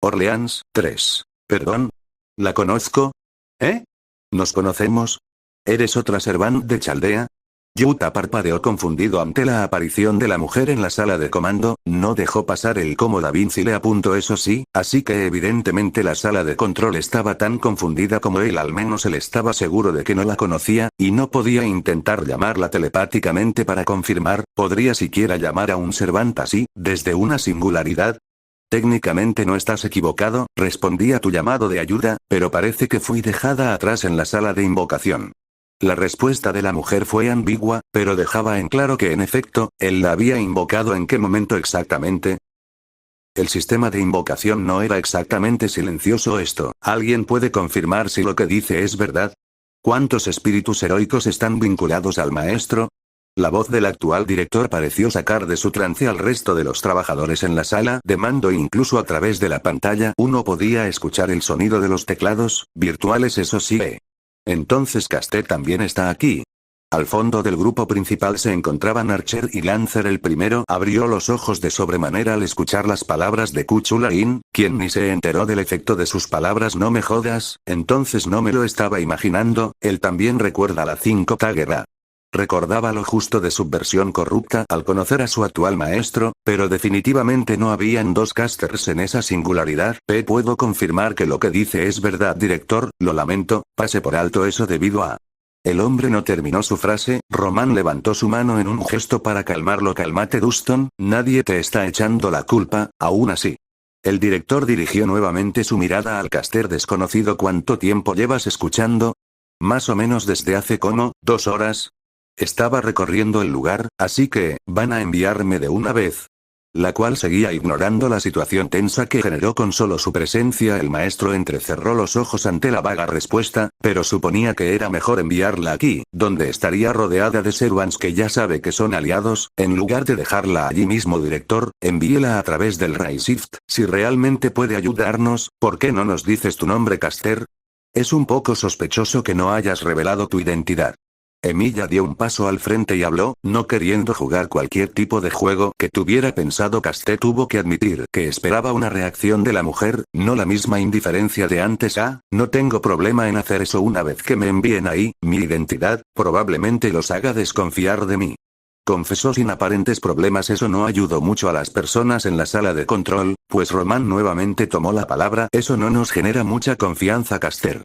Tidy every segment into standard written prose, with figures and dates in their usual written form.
Orleans, 3. Perdón. ¿La conozco? ¿Eh? ¿Nos conocemos? ¿Eres otra Servant de Chaldea? Yuta parpadeó confundido ante la aparición de la mujer en la sala de comando, no dejó pasar el cómo Da Vinci le apuntó eso sí, así que evidentemente la sala de control estaba tan confundida como él, al menos él estaba seguro de que no la conocía, y no podía intentar llamarla telepáticamente para confirmar, ¿podría siquiera llamar a un Servant así, desde una singularidad? Técnicamente no estás equivocado, respondí a tu llamado de ayuda, pero parece que fui dejada atrás en la sala de invocación. La respuesta de la mujer fue ambigua, pero dejaba en claro que en efecto, él la había invocado. ¿En qué momento exactamente? El sistema de invocación no era exactamente silencioso. ¿Alguien puede confirmar si lo que dice es verdad? ¿Cuántos espíritus heroicos están vinculados al maestro? La voz del actual director pareció sacar de su trance al resto de los trabajadores en la sala de mando, e incluso a través de la pantalla uno podía escuchar el sonido de los teclados virtuales, eso sí. Entonces Casté también está aquí. Al fondo del grupo principal se encontraban Archer y Lancer. El primero abrió los ojos de sobremanera al escuchar las palabras de Kuchulain, quien ni se enteró del efecto de sus palabras. No me jodas, entonces no me lo estaba imaginando, él también recuerda la 5ª guerra. Recordaba lo justo de subversión corrupta al conocer a su actual maestro, pero definitivamente no habían dos casters en esa singularidad. Puedo confirmar que lo que dice es verdad, director, lo lamento, pase por alto eso debido a... El hombre no terminó su frase, Román levantó su mano en un gesto para calmarlo. Cálmate Duston, nadie te está echando la culpa, aún así. El director dirigió nuevamente su mirada al caster desconocido. ¿Cuánto tiempo llevas escuchando? Más o menos desde hace como 2 horas. Estaba recorriendo el lugar, así que, van a enviarme de una vez. La cual seguía ignorando la situación tensa que generó con solo su presencia. El maestro entrecerró los ojos ante la vaga respuesta, pero suponía que era mejor enviarla aquí, donde estaría rodeada de Servants que ya sabe que son aliados, en lugar de dejarla allí mismo. Director, envíela a través del Ray Shift, si realmente puede ayudarnos. ¿Por qué no nos dices tu nombre, Caster? Es un poco sospechoso que no hayas revelado tu identidad. Emilia dio un paso al frente y habló, no queriendo jugar cualquier tipo de juego que tuviera pensado. Casté tuvo que admitir que esperaba una reacción de la mujer, no la misma indiferencia de antes. No tengo problema en hacer eso una vez que me envíen ahí mi identidad, probablemente los haga desconfiar de mí. Confesó sin aparentes problemas. Eso no ayudó mucho a las personas en la sala de control, pues Román nuevamente tomó la palabra. Eso no nos genera mucha confianza, Caster.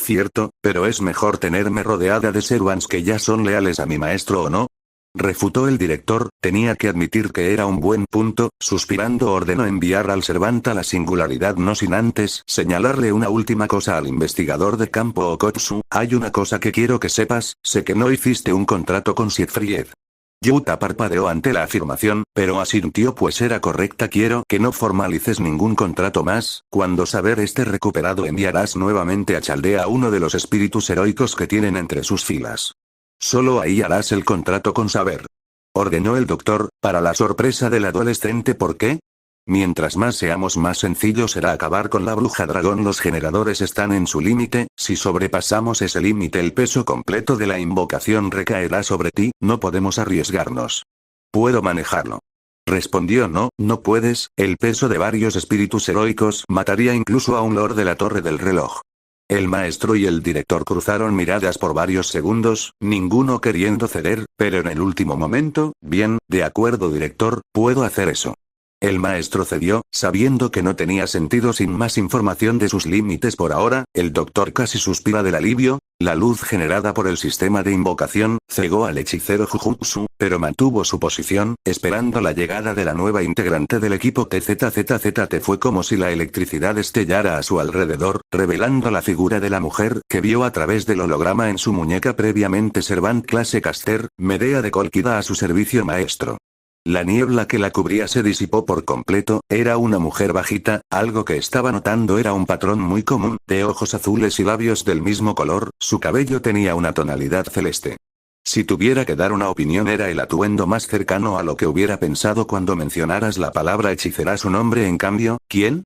Cierto, pero es mejor tenerme rodeada de Servants que ya son leales a mi maestro, ¿o no? Refutó el director, tenía que admitir que era un buen punto. Suspirando ordenó enviar al Servant a la singularidad, no sin antes señalarle una última cosa al investigador de campo Okotsu. Hay una cosa que quiero que sepas, sé que no hiciste un contrato con Siegfried. Yuta parpadeó ante la afirmación, pero asintió pues era correcta. Quiero que no formalices ningún contrato más. Cuando Saber esté recuperado enviarás nuevamente a Chaldea a uno de los espíritus heroicos que tienen entre sus filas. Solo ahí harás el contrato con Saber. Ordenó el doctor, para la sorpresa del adolescente. ¿Por qué? Mientras más seamos, más sencillo será acabar con la bruja dragón. Los generadores están en su límite, si sobrepasamos ese límite el peso completo de la invocación recaerá sobre ti, no podemos arriesgarnos. Puedo manejarlo. Respondió. No, no puedes, el peso de varios espíritus heroicos mataría incluso a un lord de la torre del reloj. El maestro y el director cruzaron miradas por varios segundos, ninguno queriendo ceder, pero en el último momento, bien, de acuerdo director, puedo hacer eso. El maestro cedió, sabiendo que no tenía sentido sin más información de sus límites por ahora. El doctor casi suspira del alivio. La luz generada por el sistema de invocación cegó al hechicero Jujutsu, pero mantuvo su posición, esperando la llegada de la nueva integrante del equipo TZZZT. Fue como si la electricidad estellara a su alrededor, revelando la figura de la mujer que vio a través del holograma en su muñeca previamente. Servant clase Caster, Medea de Colquida a su servicio, maestro. La niebla que la cubría se disipó por completo. Era una mujer bajita, algo que estaba notando era un patrón muy común, de ojos azules y labios del mismo color. Su cabello tenía una tonalidad celeste. Si tuviera que dar una opinión, era el atuendo más cercano a lo que hubiera pensado cuando mencionaras la palabra hechicera. Su nombre, en cambio, ¿quién?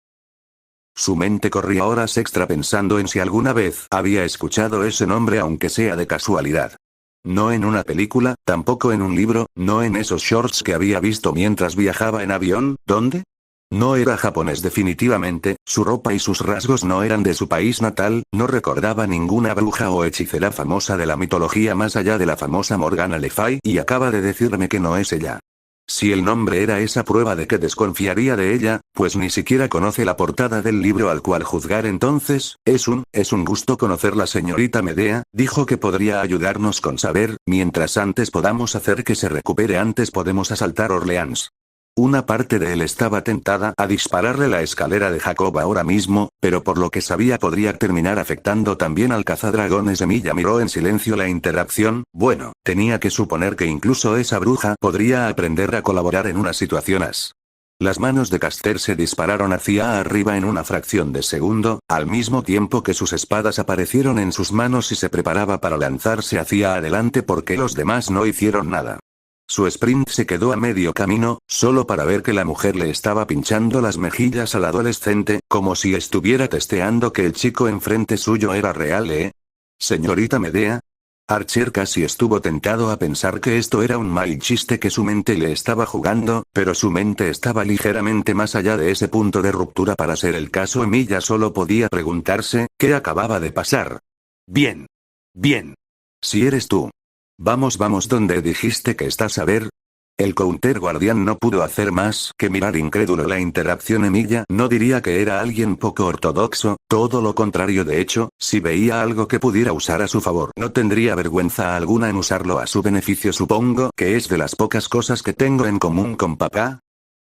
Su mente corría horas extra pensando en si alguna vez había escuchado ese nombre, aunque sea de casualidad. No en una película, tampoco en un libro, no en esos shorts que había visto mientras viajaba en avión. ¿Dónde? No era japonés definitivamente, su ropa y sus rasgos no eran de su país natal, no recordaba ninguna bruja o hechicera famosa de la mitología más allá de la famosa Morgana Le Fay y acaba de decirme que no es ella. Si el nombre era esa prueba de que desconfiaría de ella, pues ni siquiera conoce la portada del libro al cual juzgar entonces, es un gusto conocer la señorita Medea, dijo que podría ayudarnos con saber, mientras antes podamos hacer que se recupere antes podemos asaltar Orleans. Una parte de él estaba tentada a dispararle la escalera de Jacob ahora mismo, pero por lo que sabía podría terminar afectando también al cazadragones. Emilia miró en silencio la interacción, bueno, tenía que suponer que incluso esa bruja podría aprender a colaborar en una situación así. Las manos de Caster se dispararon hacia arriba en una fracción de segundo, al mismo tiempo que sus espadas aparecieron en sus manos y se preparaba para lanzarse hacia adelante porque los demás no hicieron nada. Su sprint se quedó a medio camino, solo para ver que la mujer le estaba pinchando las mejillas al adolescente, como si estuviera testeando que el chico enfrente suyo era real, ¿eh? Señorita Medea. Archer casi estuvo tentado a pensar que esto era un mal chiste que su mente le estaba jugando, pero su mente estaba ligeramente más allá de ese punto de ruptura para ser el caso. Emilia solo podía preguntarse, ¿qué acababa de pasar? Bien. Bien. Si eres tú. Vamos, ¿dónde dijiste que estás a ver? El counter guardián no pudo hacer más que mirar incrédulo la interacción. Emilia no diría que era alguien poco ortodoxo, todo lo contrario. De hecho, si veía algo que pudiera usar a su favor, no tendría vergüenza alguna en usarlo a su beneficio. Supongo que es de las pocas cosas que tengo en común con papá.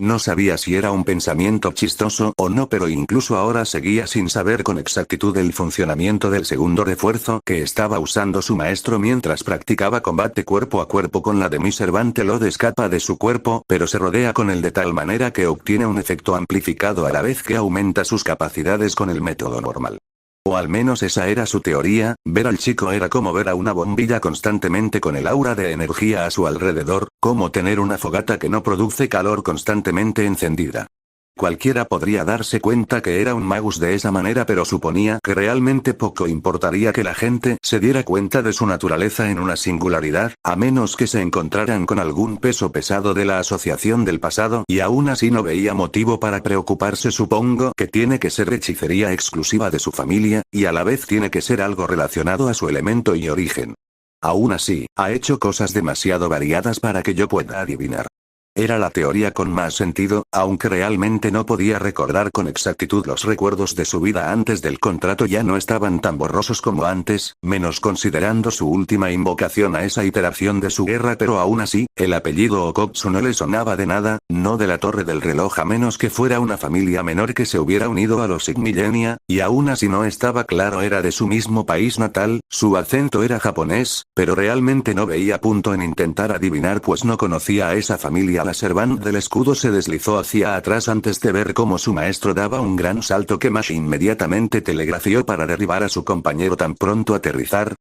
No sabía si era un pensamiento chistoso o no, pero incluso ahora seguía sin saber con exactitud el funcionamiento del segundo refuerzo que estaba usando su maestro mientras practicaba combate cuerpo a cuerpo con la de mi Cervante. Lod escapa de su cuerpo, pero se rodea con él de tal manera que obtiene un efecto amplificado a la vez que aumenta sus capacidades con el método normal. O al menos esa era su teoría. Ver al chico era como ver a una bombilla constantemente con el aura de energía a su alrededor, como tener una fogata que no produce calor constantemente encendida. Cualquiera podría darse cuenta que era un magus de esa manera, pero suponía que realmente poco importaría que la gente se diera cuenta de su naturaleza en una singularidad, a menos que se encontraran con algún peso pesado de la asociación del pasado, y aún así no veía motivo para preocuparse. Supongo que tiene que ser hechicería exclusiva de su familia, y a la vez tiene que ser algo relacionado a su elemento y origen. Aún así, ha hecho cosas demasiado variadas para que yo pueda adivinar. Era la teoría con más sentido, aunque realmente no podía recordar con exactitud. Los recuerdos de su vida antes del contrato ya no estaban tan borrosos como antes, menos considerando su última invocación a esa iteración de su guerra, pero aún así, el apellido Okotsu no le sonaba de nada, no de la Torre del Reloj a menos que fuera una familia menor que se hubiera unido a los Sigmillenia, y aún así no estaba claro era de su mismo país natal, su acento era japonés, pero realmente no veía punto en intentar adivinar pues no conocía a esa familia. La Servant del escudo se deslizó hacia atrás antes de ver cómo su maestro daba un gran salto que Mash inmediatamente telegrafió para derribar a su compañero tan pronto aterrizar.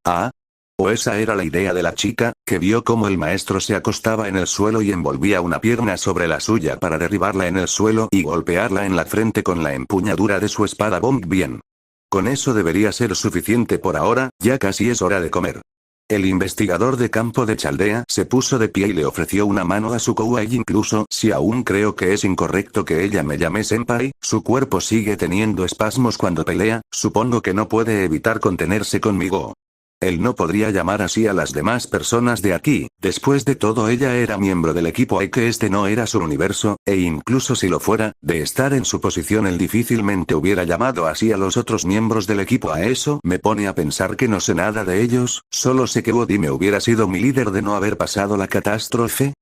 ¿O esa era la idea de la chica, que vio cómo el maestro se acostaba en el suelo y envolvía una pierna sobre la suya para derribarla en el suelo y golpearla en la frente con la empuñadura de su espada? Bien. Con eso debería ser suficiente por ahora, ya casi es hora de comer. El investigador de campo de Chaldea se puso de pie y le ofreció una mano a Sukou. Incluso si aún creo que es incorrecto que ella me llame senpai, su cuerpo sigue teniendo espasmos cuando pelea, supongo que no puede evitar contenerse conmigo. Él no podría llamar así a las demás personas de aquí, después de todo ella era miembro del equipo y que este no era su universo, e incluso si lo fuera, de estar en su posición él difícilmente hubiera llamado así a los otros miembros del equipo. A eso me pone a pensar que no sé nada de ellos, solo sé que Woody me hubiera sido mi líder de no haber pasado la catástrofe.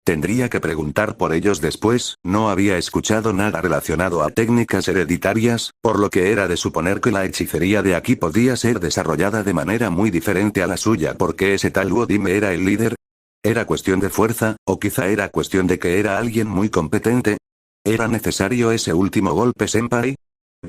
Tendría que preguntar por ellos después, no había escuchado nada relacionado a técnicas hereditarias, por lo que era de suponer que la hechicería de aquí podía ser desarrollada de manera muy diferente a la suya. ¿Porque ese tal Wodime era el líder? ¿Era cuestión de fuerza, o quizá era cuestión de que era alguien muy competente? ¿Era necesario ese último golpe, senpai?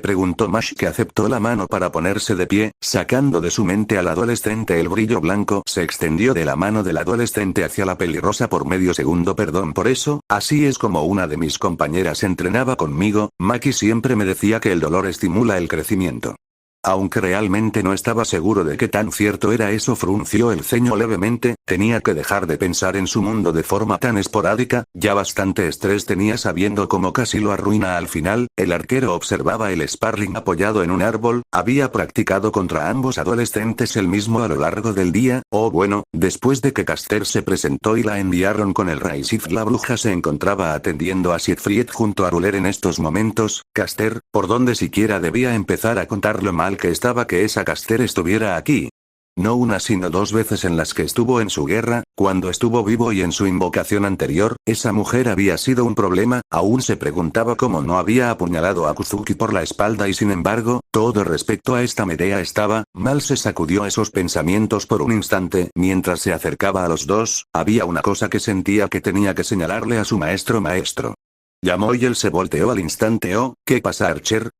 Preguntó Mash, que aceptó la mano para ponerse de pie, sacando de su mente al adolescente. El brillo blanco se extendió de la mano del adolescente hacia la pelirrosa por medio segundo. Perdón por eso, así es como una de mis compañeras entrenaba conmigo, Maki siempre me decía que el dolor estimula el crecimiento. Aunque realmente no estaba seguro de qué tan cierto era eso, frunció el ceño levemente. Tenía que dejar de pensar en su mundo de forma tan esporádica, ya bastante estrés tenía sabiendo cómo casi lo arruina al final. El arquero observaba el sparring apoyado en un árbol, había practicado contra ambos adolescentes el mismo a lo largo del día, o bueno, después de que Caster se presentó y la enviaron con el Raisif, la bruja se encontraba atendiendo a Siegfried junto a Ruler en estos momentos. Caster, por donde siquiera debía empezar a contar lo mal que estaba que esa Caster estuviera aquí. No una sino dos veces en las que estuvo en su guerra, cuando estuvo vivo y en su invocación anterior, esa mujer había sido un problema. Aún se preguntaba cómo no había apuñalado a Kuzuki por la espalda y sin embargo, todo respecto a esta Medea estaba mal. Se sacudió esos pensamientos por un instante. Mientras se acercaba a los dos, había una cosa que sentía que tenía que señalarle a su maestro. Llamó y él se volteó al instante. Oh, ¿qué pasa, Archer?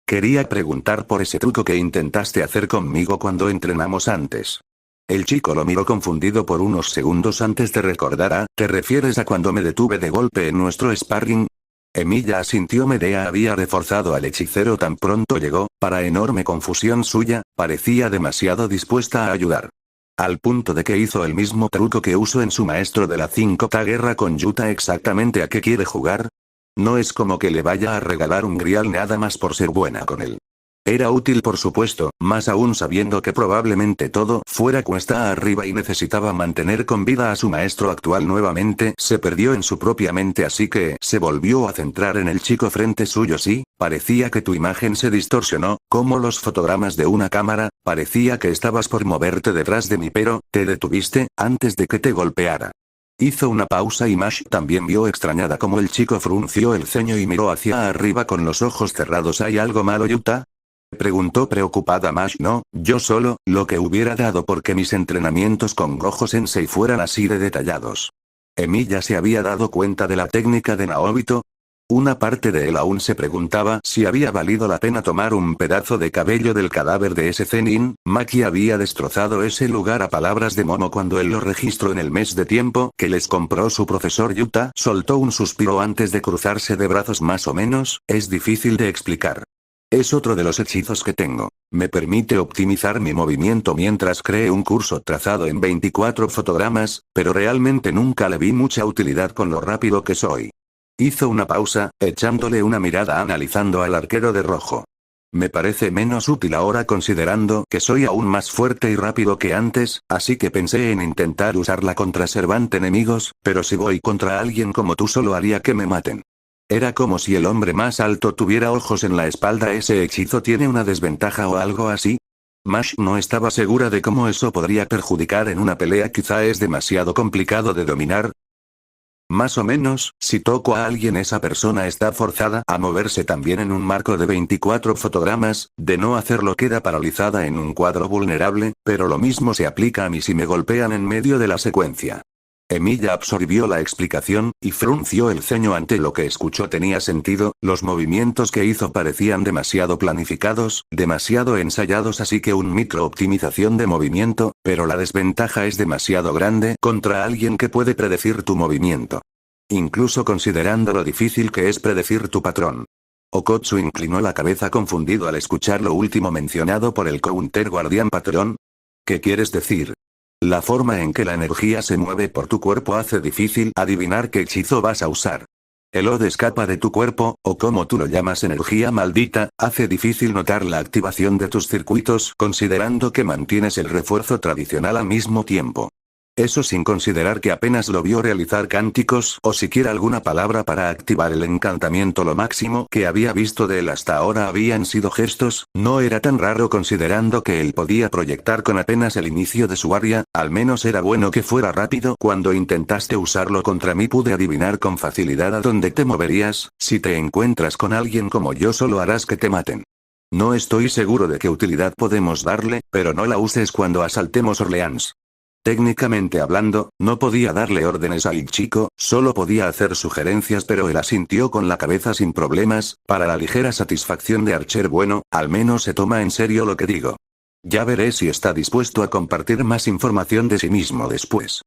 Quería preguntar por ese truco que intentaste hacer conmigo cuando entrenamos antes. El chico lo miró confundido por unos segundos antes de recordar. ¿Te refieres a cuando me detuve de golpe en nuestro sparring? Emilia asintió. Medea había reforzado al hechicero tan pronto llegó, para enorme confusión suya, parecía demasiado dispuesta a ayudar. Al punto de que hizo el mismo truco que usó en su maestro de la 5ª guerra con Yuta. ¿Exactamente a qué quiere jugar? No es como que le vaya a regalar un grial nada más por ser buena con él. Era útil por supuesto, más aún sabiendo que probablemente todo fuera cuesta arriba y necesitaba mantener con vida a su maestro actual. Nuevamente se perdió en su propia mente, así que se volvió a centrar en el chico frente suyo. Sí, parecía que tu imagen se distorsionó, como los fotogramas de una cámara. Parecía que estabas por moverte detrás de mí, pero te detuviste antes de que te golpeara. Hizo una pausa y Mash también vio extrañada como el chico frunció el ceño y miró hacia arriba con los ojos cerrados. ¿Hay algo malo, Yuta? Preguntó preocupada Mash. No, yo solo, lo que hubiera dado porque mis entrenamientos con Gojo Sensei fueran así de detallados. Emilia se había dado cuenta de la técnica de Naobito. Una parte de él aún se preguntaba si había valido la pena tomar un pedazo de cabello del cadáver de ese Zenin. Maki había destrozado ese lugar a palabras de Momo cuando él lo registró en el mes de tiempo que les compró su profesor. Yuta soltó un suspiro antes de cruzarse de brazos. Más o menos, es difícil de explicar. Es otro de los hechizos que tengo. Me permite optimizar mi movimiento mientras cree un curso trazado en 24 fotogramas, pero realmente nunca le vi mucha utilidad con lo rápido que soy. Hizo una pausa, echándole una mirada analizando al arquero de rojo. Me parece menos útil ahora considerando que soy aún más fuerte y rápido que antes, así que pensé en intentar usarla contra Servant enemigos, pero si voy contra alguien como tú solo haría que me maten. Era como si el hombre más alto tuviera ojos en la espalda. ¿Ese hechizo tiene una desventaja o algo así? Mash no estaba segura de cómo eso podría perjudicar en una pelea. Quizá es demasiado complicado de dominar. Más o menos, si toco a alguien esa persona está forzada a moverse también en un marco de 24 fotogramas, de no hacerlo queda paralizada en un cuadro vulnerable, pero lo mismo se aplica a mí si me golpean en medio de la secuencia. Emilia absorbió la explicación, y frunció el ceño ante lo que escuchó. Tenía sentido, los movimientos que hizo parecían demasiado planificados, demasiado ensayados, así que un micro optimización de movimiento, pero la desventaja es demasiado grande contra alguien que puede predecir tu movimiento. Incluso considerando lo difícil que es predecir tu patrón. Okotsu inclinó la cabeza confundido al escuchar lo último mencionado por el Counter Guardián Patrón. ¿Qué quieres decir? La forma en que la energía se mueve por tu cuerpo hace difícil adivinar qué hechizo vas a usar. El Ode escapa de tu cuerpo, o como tú lo llamas energía maldita, hace difícil notar la activación de tus circuitos considerando que mantienes el refuerzo tradicional al mismo tiempo. Eso sin considerar que apenas lo vio realizar cánticos o siquiera alguna palabra para activar el encantamiento. Lo máximo que había visto de él hasta ahora habían sido gestos. No era tan raro considerando que él podía proyectar con apenas el inicio de su área, al menos era bueno que fuera rápido. Cuando intentaste usarlo contra mí pude adivinar con facilidad a dónde te moverías. Si te encuentras con alguien como yo solo harás que te maten. No estoy seguro de qué utilidad podemos darle, pero no la uses cuando asaltemos Orleans. Técnicamente hablando, no podía darle órdenes al chico, solo podía hacer sugerencias, pero él asintió con la cabeza sin problemas, para la ligera satisfacción de Archer. Bueno, al menos se toma en serio lo que digo. Ya veré si está dispuesto a compartir más información de sí mismo después.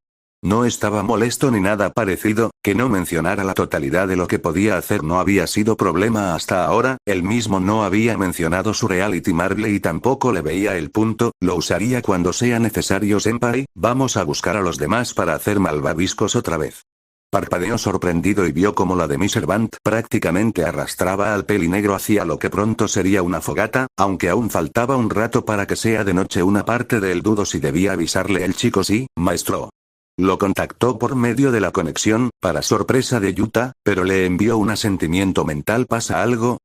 No estaba molesto ni nada parecido, que no mencionara la totalidad de lo que podía hacer no había sido problema hasta ahora, él mismo no había mencionado su Reality Marble y tampoco le veía el punto, lo usaría cuando sea necesario senpai, vamos a buscar a los demás para hacer malvaviscos otra vez. Parpadeó sorprendido y vio como la de Mr. Bant prácticamente arrastraba al pelinegro hacia lo que pronto sería una fogata, aunque aún faltaba un rato para que sea de noche. Una parte de él dudó si debía avisarle el chico. Sí, maestro. Lo contactó por medio de la conexión, para sorpresa de Yuta, pero le envió un asentimiento mental. ¿Pasa algo?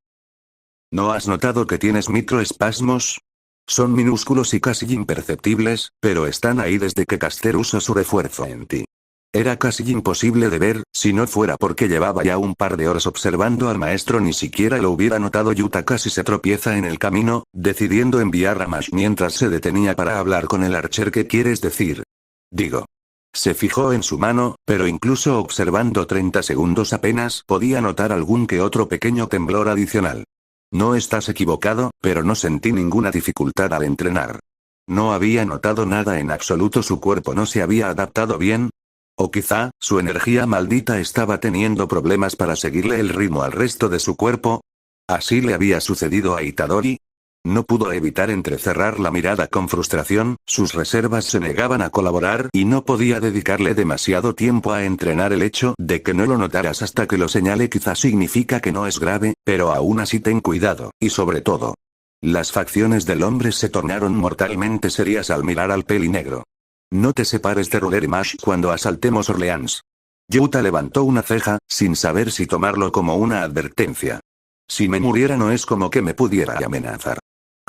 ¿No has notado que tienes microespasmos? Son minúsculos y casi imperceptibles, pero están ahí desde que Caster usó su refuerzo en ti. Era casi imposible de ver, si no fuera porque llevaba ya un par de horas observando al maestro. Ni siquiera lo hubiera notado. Yuta casi se tropieza en el camino, decidiendo enviar a Mash mientras se detenía para hablar con el Archer. ¿Qué quieres decir? Digo. Se fijó en su mano, pero incluso observando 30 segundos apenas podía notar algún que otro pequeño temblor adicional. No estás equivocado, pero no sentí ninguna dificultad al entrenar. No había notado nada en absoluto. Su cuerpo no se había adaptado bien. O quizá, su energía maldita estaba teniendo problemas para seguirle el ritmo al resto de su cuerpo. Así le había sucedido a Itadori. No pudo evitar entrecerrar la mirada con frustración, sus reservas se negaban a colaborar y no podía dedicarle demasiado tiempo a entrenar. El hecho de que no lo notaras hasta que lo señale quizás significa que no es grave, pero aún así ten cuidado, y sobre todo. Las facciones del hombre se tornaron mortalmente serias al mirar al pelinegro. No te separes de Roller Mash cuando asaltemos Orleans. Yuta levantó una ceja, sin saber si tomarlo como una advertencia. Si me muriera no es como que me pudiera amenazar.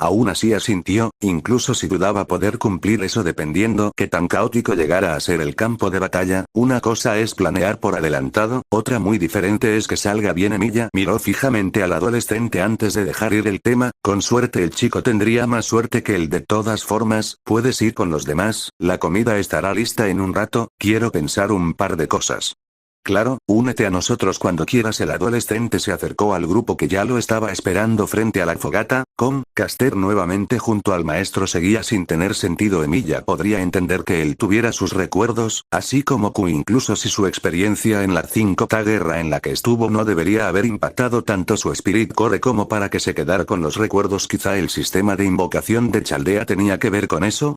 Aún así asintió, incluso si dudaba poder cumplir eso dependiendo que tan caótico llegara a ser el campo de batalla. Una cosa es planear por adelantado, otra muy diferente es que salga bien. Emilia miró fijamente al adolescente antes de dejar ir el tema. Con suerte el chico tendría más suerte que él. De todas formas, puedes ir con los demás, la comida estará lista en un rato, quiero pensar un par de cosas. Claro, únete a nosotros cuando quieras. El adolescente se acercó al grupo que ya lo estaba esperando frente a la fogata, con Caster nuevamente junto al maestro. Seguía sin tener sentido. Emilia podría entender que él tuviera sus recuerdos, así como Q, incluso si su experiencia en la 5ª guerra en la que estuvo no debería haber impactado tanto su Spirit Core como para que se quedara con los recuerdos. Quizá el sistema de invocación de Chaldea tenía que ver con eso.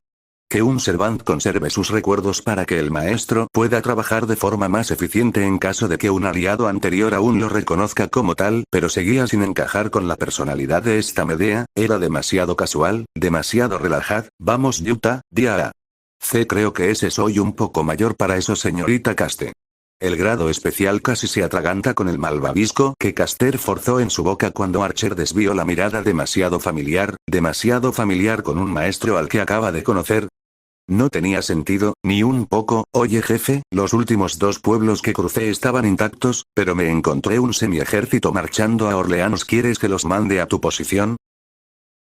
Que un Servant conserve sus recuerdos para que el maestro pueda trabajar de forma más eficiente en caso de que un aliado anterior aún lo reconozca como tal, pero seguía sin encajar con la personalidad de esta Medea, era demasiado casual, demasiado relajada. Vamos Yuta, dia a. Creo que soy un poco mayor para eso, señorita Caste. El grado especial casi se atraganta con el malvavisco que Caster forzó en su boca cuando Archer desvió la mirada. Demasiado familiar con un maestro al que acaba de conocer. No tenía sentido, ni un poco. Oye jefe, los últimos 2 pueblos que crucé estaban intactos, pero me encontré un semi-ejército marchando a Orleans. ¿Quieres que los mande a tu posición?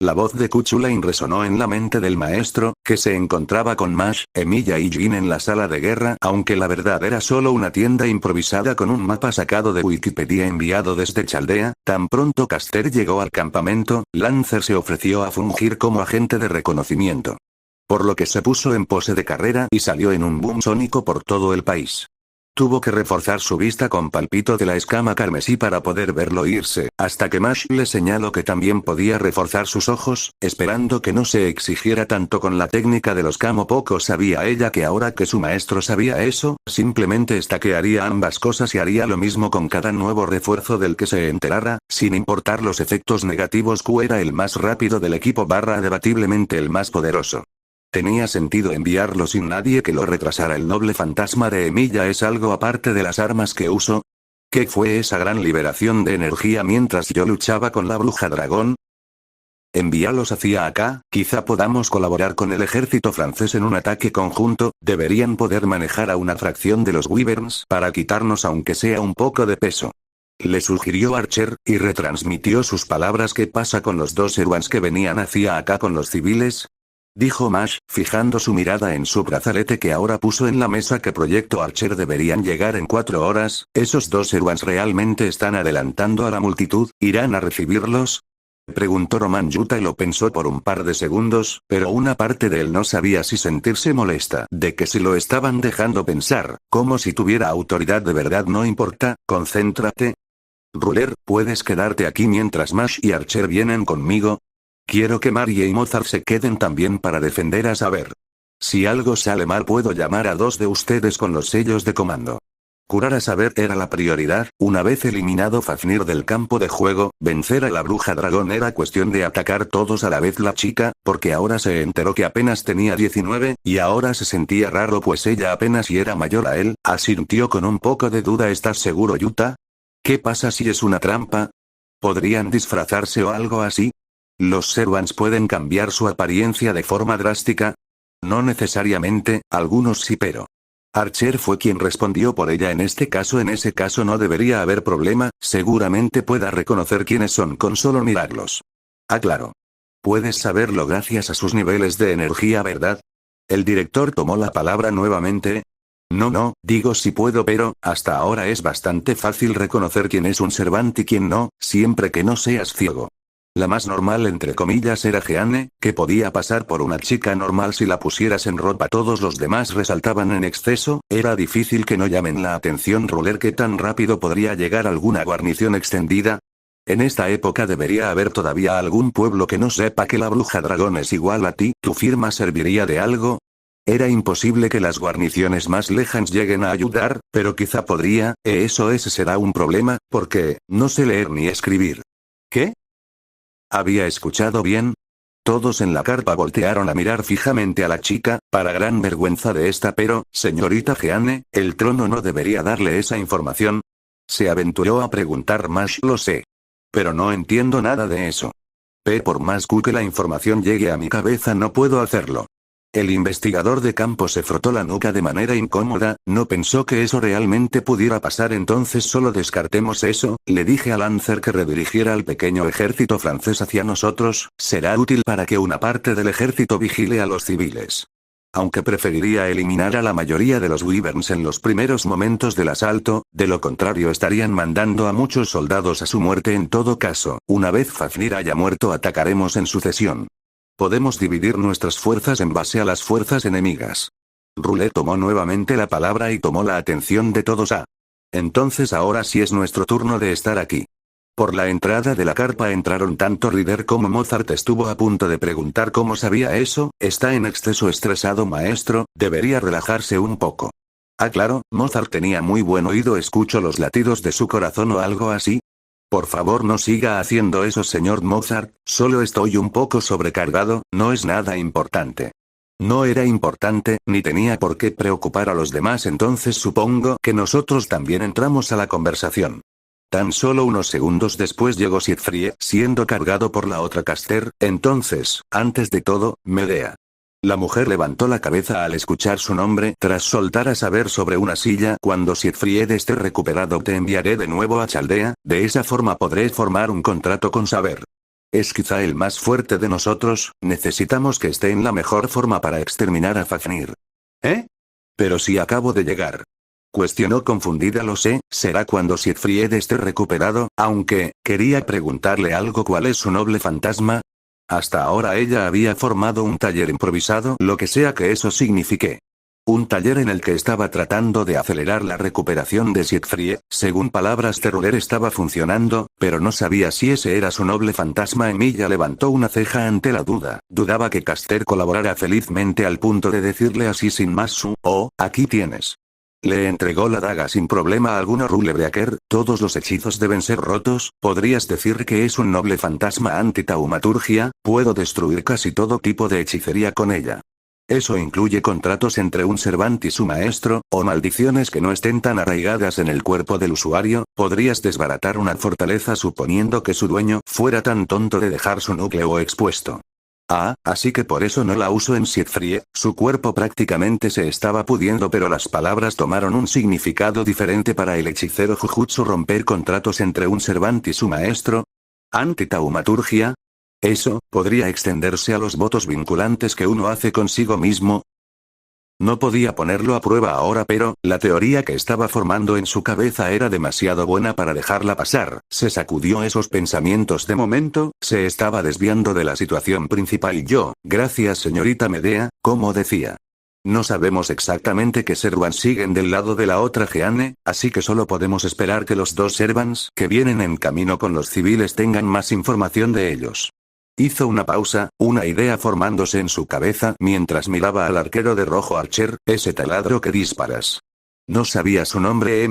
La voz de Kuchulain resonó en la mente del maestro, que se encontraba con Mash, Emilia y Jin en la sala de guerra, aunque la verdad era solo una tienda improvisada con un mapa sacado de Wikipedia enviado desde Chaldea. Tan pronto Caster llegó al campamento, Lancer se ofreció a fungir como agente de reconocimiento. Por lo que se puso en pose de carrera y salió en un boom sónico por todo el país. Tuvo que reforzar su vista con Palpito de la escama carmesí para poder verlo irse, hasta que Mash le señaló que también podía reforzar sus ojos, esperando que no se exigiera tanto con la técnica de los Camo. Poco sabía ella que ahora que su maestro sabía eso, simplemente stackearía ambas cosas y haría lo mismo con cada nuevo refuerzo del que se enterara, sin importar los efectos negativos. Q era el más rápido del equipo / debatiblemente el más poderoso. Tenía sentido enviarlo sin nadie que lo retrasara. El noble fantasma de Emilia es algo aparte de las armas que uso. ¿Qué fue esa gran liberación de energía mientras yo luchaba con la bruja dragón? Envíalos hacia acá, quizá podamos colaborar con el ejército francés en un ataque conjunto. Deberían poder manejar a una fracción de los Wyverns para quitarnos aunque sea un poco de peso. Le sugirió Archer, y retransmitió sus palabras. ¿Qué pasa con los 2 Servants que venían hacia acá con los civiles? Dijo Mash, fijando su mirada en su brazalete que ahora puso en la mesa. Que proyectó Archer deberían llegar en 4 horas, esos 2 Servants realmente están adelantando a la multitud, ¿irán a recibirlos? Preguntó Roman Yuta y lo pensó por un par de segundos, pero una parte de él no sabía si sentirse molesta de que si lo estaban dejando pensar, como si tuviera autoridad de verdad. No importa, concéntrate. Ruler, ¿puedes quedarte aquí mientras Mash y Archer vienen conmigo? Quiero que Marie y Mozart se queden también para defender a Saber. Si algo sale mal puedo llamar a 2 de ustedes con los sellos de comando. Curar a Saber era la prioridad. Una vez eliminado Fafnir del campo de juego, vencer a la bruja dragón era cuestión de atacar todos a la vez. La chica, porque ahora se enteró que apenas tenía 19, y ahora se sentía raro pues ella apenas y era mayor a él, asintió con un poco de duda. ¿Estás seguro, Yuta? ¿Qué pasa si es una trampa? ¿Podrían disfrazarse o algo así? ¿Los Servants pueden cambiar su apariencia de forma drástica? No necesariamente, algunos sí, pero... Archer fue quien respondió por ella en ese caso no debería haber problema, seguramente pueda reconocer quiénes son con solo mirarlos. Ah, claro. Puedes saberlo gracias a sus niveles de energía, ¿verdad? El director tomó la palabra nuevamente. No, digo si puedo, pero, hasta ahora es bastante fácil reconocer quién es un Servant y quién no, siempre que no seas ciego. La más normal entre comillas era Jeanne, que podía pasar por una chica normal si la pusieras en ropa. Todos los demás resaltaban en exceso, era difícil que no llamen la atención. Ruler, ¿qué tan rápido podría llegar alguna guarnición extendida? En esta época debería haber todavía algún pueblo que no sepa que la bruja dragón es igual a ti. ¿Tu firma serviría de algo? Era imposible que las guarniciones más lejanas lleguen a ayudar, pero quizá podría, ese será un problema, porque, no sé leer ni escribir. ¿Qué? ¿Había escuchado bien? Todos en la carpa voltearon a mirar fijamente a la chica, para gran vergüenza de esta, pero, señorita Jeanne, el trono no debería darle esa información. Se aventuró a preguntar Mash. Lo sé. Pero no entiendo nada de eso. Por más que la información llegue a mi cabeza no puedo hacerlo. El investigador de campo se frotó la nuca de manera incómoda, no pensó que eso realmente pudiera pasar. Entonces solo descartemos eso, le dije a Lancer que redirigiera al pequeño ejército francés hacia nosotros, será útil para que una parte del ejército vigile a los civiles. Aunque preferiría eliminar a la mayoría de los Wyverns en los primeros momentos del asalto, de lo contrario estarían mandando a muchos soldados a su muerte. En todo caso, una vez Fafnir haya muerto atacaremos en sucesión. Podemos dividir nuestras fuerzas en base a las fuerzas enemigas. Roulette tomó nuevamente la palabra y tomó la atención de todos. Entonces ahora sí es nuestro turno de estar aquí. Por la entrada de la carpa entraron tanto Ryder como Mozart. Estuvo a punto de preguntar cómo sabía eso. Está en exceso estresado, maestro, debería relajarse un poco. Ah, claro, Mozart tenía muy buen oído. Escucho los latidos de su corazón o algo así. Por favor no siga haciendo eso, señor Mozart, solo estoy un poco sobrecargado, no es nada importante. No era importante, ni tenía por qué preocupar a los demás. Entonces supongo que nosotros también entramos a la conversación. Tan solo unos segundos después llegó Siegfried, siendo cargado por la otra caster. Entonces, antes de todo, Medea. La mujer levantó la cabeza al escuchar su nombre. Tras soltar a Saber sobre una silla. Cuando Siegfried esté recuperado te enviaré de nuevo a Chaldea, de esa forma podré formar un contrato con Saber. Es quizá el más fuerte de nosotros, necesitamos que esté en la mejor forma para exterminar a Fafnir. Pero si acabo de llegar. Cuestionó confundida. Lo sé, será cuando Siegfried esté recuperado, aunque, quería preguntarle algo. ¿Cuál es su noble fantasma? Hasta ahora ella había formado un taller improvisado, lo que sea que eso signifique. Un taller en el que estaba tratando de acelerar la recuperación de Siegfried, según palabras de Ruler estaba funcionando, pero no sabía si ese era su noble fantasma. Emilia levantó una ceja ante la duda, dudaba que Caster colaborara felizmente al punto de decirle así sin más aquí tienes. Le entregó la daga sin problema alguno. Rulebreaker, todos los hechizos deben ser rotos, podrías decir que es un noble fantasma anti-taumaturgia, puedo destruir casi todo tipo de hechicería con ella. Eso incluye contratos entre un Servant y su maestro, o maldiciones que no estén tan arraigadas en el cuerpo del usuario. Podrías desbaratar una fortaleza suponiendo que su dueño fuera tan tonto de dejar su núcleo expuesto. Así que por eso no la uso en Siegfried. Su cuerpo prácticamente se estaba pudiendo, pero las palabras tomaron un significado diferente para el hechicero Jujutsu. Romper contratos entre un Servant y su maestro. Antitaumaturgia. Eso, podría extenderse a los votos vinculantes que uno hace consigo mismo. No podía ponerlo a prueba ahora, pero la teoría que estaba formando en su cabeza era demasiado buena para dejarla pasar. Se sacudió esos pensamientos de momento, se estaba desviando de la situación principal y yo, gracias señorita Medea, como decía. No sabemos exactamente qué Servants siguen del lado de la otra Jeanne, así que solo podemos esperar que los dos Servants que vienen en camino con los civiles tengan más información de ellos. Hizo una pausa, una idea formándose en su cabeza mientras miraba al arquero de rojo Archer, ese taladro que disparas. No sabía su nombre.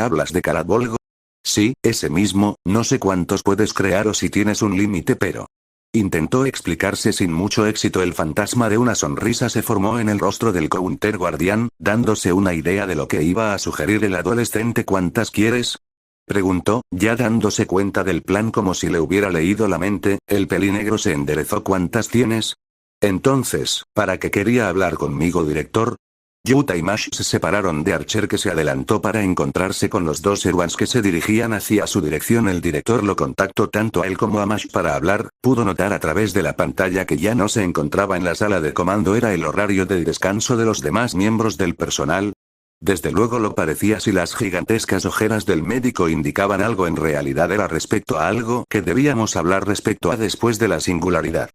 ¿Hablas de Carabolgo? Sí, ese mismo, no sé cuántos puedes crear o si tienes un límite, pero... Intentó explicarse sin mucho éxito. El fantasma de una sonrisa se formó en el rostro del counter guardián, dándose una idea de lo que iba a sugerir el adolescente. ¿Cuántas quieres?, preguntó, ya dándose cuenta del plan como si le hubiera leído la mente. El pelinegro se enderezó. ¿Cuántas tienes? Entonces, ¿para qué quería hablar conmigo, director? Yuta y Mash se separaron de Archer, que se adelantó para encontrarse con los dos Servants que se dirigían hacia su dirección. El director lo contactó tanto a él como a Mash para hablar. Pudo notar a través de la pantalla que ya no se encontraba en la sala de comando. Era el horario de descanso de los demás miembros del personal. Desde luego lo parecía. Si las gigantescas ojeras del médico indicaban algo, en realidad era respecto a algo que debíamos hablar respecto a después de la singularidad.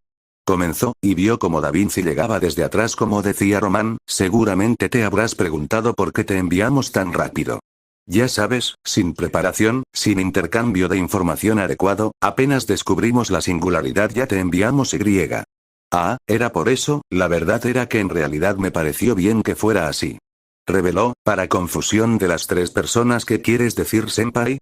Comenzó, y vio como Da Vinci llegaba desde atrás. Como decía Román, seguramente te habrás preguntado por qué te enviamos tan rápido. Ya sabes, sin preparación, sin intercambio de información adecuado, apenas descubrimos la singularidad ya te enviamos Y. Ah, era por eso. La verdad era que en realidad me pareció bien que fuera así. Reveló, para confusión de las tres personas. ¿Qué quieres decir, senpai?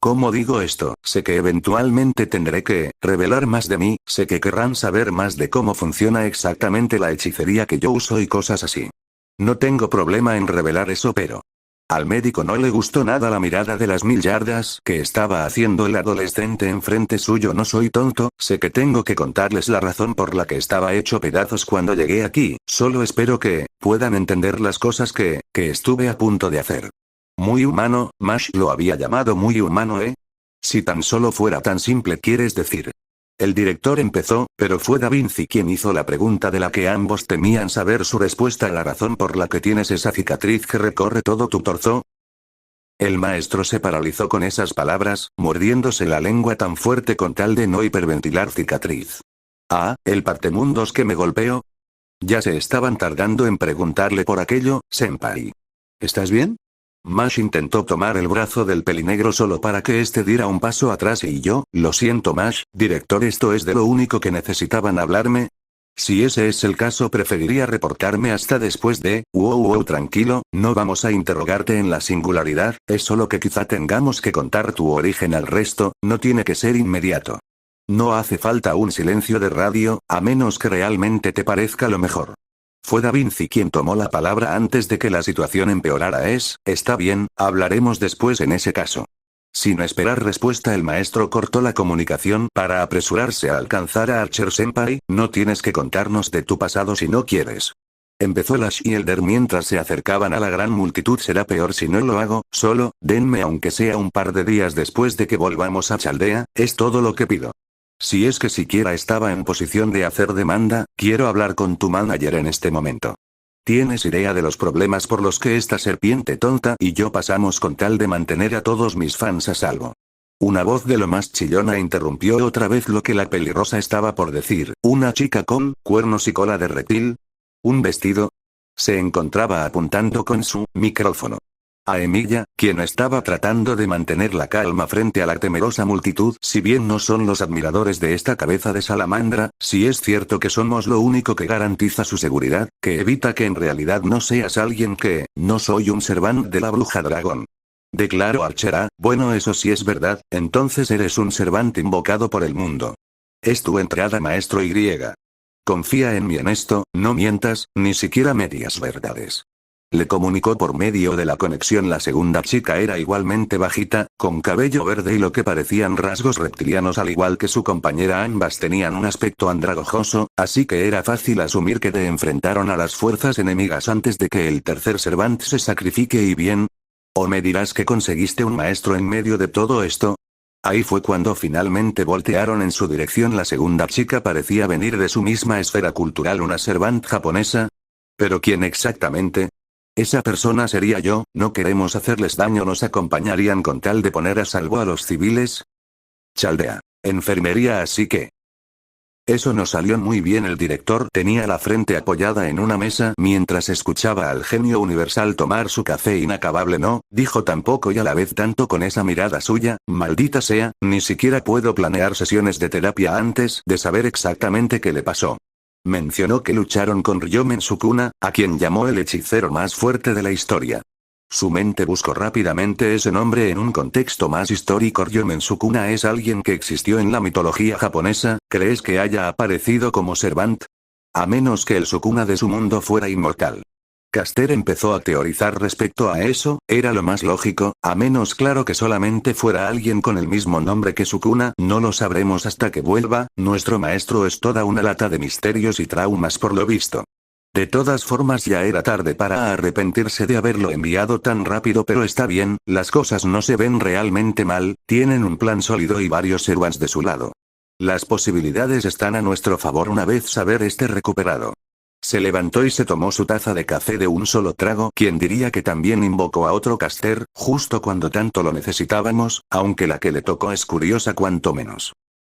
¿Cómo digo esto? Sé que eventualmente tendré que revelar más de mí, sé que querrán saber más de cómo funciona exactamente la hechicería que yo uso y cosas así. No tengo problema en revelar eso, pero... Al médico no le gustó nada la mirada de las 1000 yardas que estaba haciendo el adolescente enfrente suyo. No soy tonto, sé que tengo que contarles la razón por la que estaba hecho pedazos cuando llegué aquí, solo espero que puedan entender las cosas que estuve a punto de hacer. Muy humano, Mash lo había llamado muy humano, ¿eh? Si tan solo fuera tan simple, ¿quieres decir? El director empezó, pero fue Da Vinci quien hizo la pregunta de la que ambos temían saber su respuesta. ¿La razón por la que tienes esa cicatriz que recorre todo tu torso? El maestro se paralizó con esas palabras, mordiéndose la lengua tan fuerte con tal de no hiperventilar. Cicatriz. Ah, el partemundos que me golpeó. Ya se estaban tardando en preguntarle por aquello. Senpai. ¿Estás bien? Mash intentó tomar el brazo del pelinegro solo para que éste diera un paso atrás. Y yo, lo siento Mash, director, esto es de lo único que necesitaban hablarme. Si ese es el caso, preferiría reportarme hasta después de... Wow, tranquilo, no vamos a interrogarte en la singularidad, es solo que quizá tengamos que contar tu origen al resto, no tiene que ser inmediato. No hace falta un silencio de radio, a menos que realmente te parezca lo mejor. Fue Da Vinci quien tomó la palabra antes de que la situación empeorara. Está bien, hablaremos después en ese caso. Sin esperar respuesta, el maestro cortó la comunicación para apresurarse a alcanzar a Archer. Senpai, no tienes que contarnos de tu pasado si no quieres. Empezó la Shielder mientras se acercaban a la gran multitud. Será peor si no lo hago, solo, denme aunque sea un par de días después de que volvamos a Chaldea, es todo lo que pido. Si es que siquiera estaba en posición de hacer demanda, quiero hablar con tu manager en este momento. ¿Tienes idea de los problemas por los que esta serpiente tonta y yo pasamos con tal de mantener a todos mis fans a salvo? Una voz de lo más chillona interrumpió otra vez lo que la pelirrosa estaba por decir. ¿Una chica con cuernos y cola de reptil? ¿Un vestido? Se encontraba apuntando con su micrófono a Emilia, quien estaba tratando de mantener la calma frente a la temerosa multitud. Si bien no son los admiradores de esta cabeza de salamandra, sí es cierto que somos lo único que garantiza su seguridad, que evita que en realidad no seas alguien que... No soy un servant de la bruja dragón. Declaró Archer. Bueno, eso sí es verdad, entonces eres un servant invocado por el mundo. Es tu entrada, maestro Y. Confía en mí en esto, no mientas, ni siquiera medias verdades. Le comunicó por medio de la conexión. La segunda chica era igualmente bajita, con cabello verde y lo que parecían rasgos reptilianos al igual que su compañera. Ambas tenían un aspecto andrajoso, así que era fácil asumir que te enfrentaron a las fuerzas enemigas antes de que el tercer servant se sacrifique. ¿Y bien? ¿O me dirás que conseguiste un maestro en medio de todo esto? Ahí fue cuando finalmente voltearon en su dirección. La segunda chica parecía venir de su misma esfera cultural, una servant japonesa. ¿Pero quién exactamente? Esa persona sería yo, no queremos hacerles daño, ¿nos acompañarían con tal de poner a salvo a los civiles? Chaldea. Enfermería, así que... Eso no salió muy bien. El director tenía la frente apoyada en una mesa mientras escuchaba al genio universal tomar su café inacabable. No, dijo tampoco y a la vez tanto con esa mirada suya, maldita sea, ni siquiera puedo planear sesiones de terapia antes de saber exactamente qué le pasó. Mencionó que lucharon con Ryomen Sukuna, a quien llamó el hechicero más fuerte de la historia. Su mente buscó rápidamente ese nombre en un contexto más histórico. Ryomen Sukuna es alguien que existió en la mitología japonesa. ¿Crees que haya aparecido como Servant? A menos que el Sukuna de su mundo fuera inmortal. Caster empezó a teorizar respecto a eso, era lo más lógico, a menos claro que solamente fuera alguien con el mismo nombre que Sukuna. No lo sabremos hasta que vuelva. Nuestro maestro es toda una lata de misterios y traumas por lo visto. De todas formas ya era tarde para arrepentirse de haberlo enviado tan rápido, pero está bien, las cosas no se ven realmente mal, tienen un plan sólido y varios Servants de su lado. Las posibilidades están a nuestro favor una vez Saber esté recuperado. Se levantó y se tomó su taza de café de un solo trago. ¿Quién diría que también invocó a otro caster, justo cuando tanto lo necesitábamos, aunque la que le tocó es curiosa cuanto menos?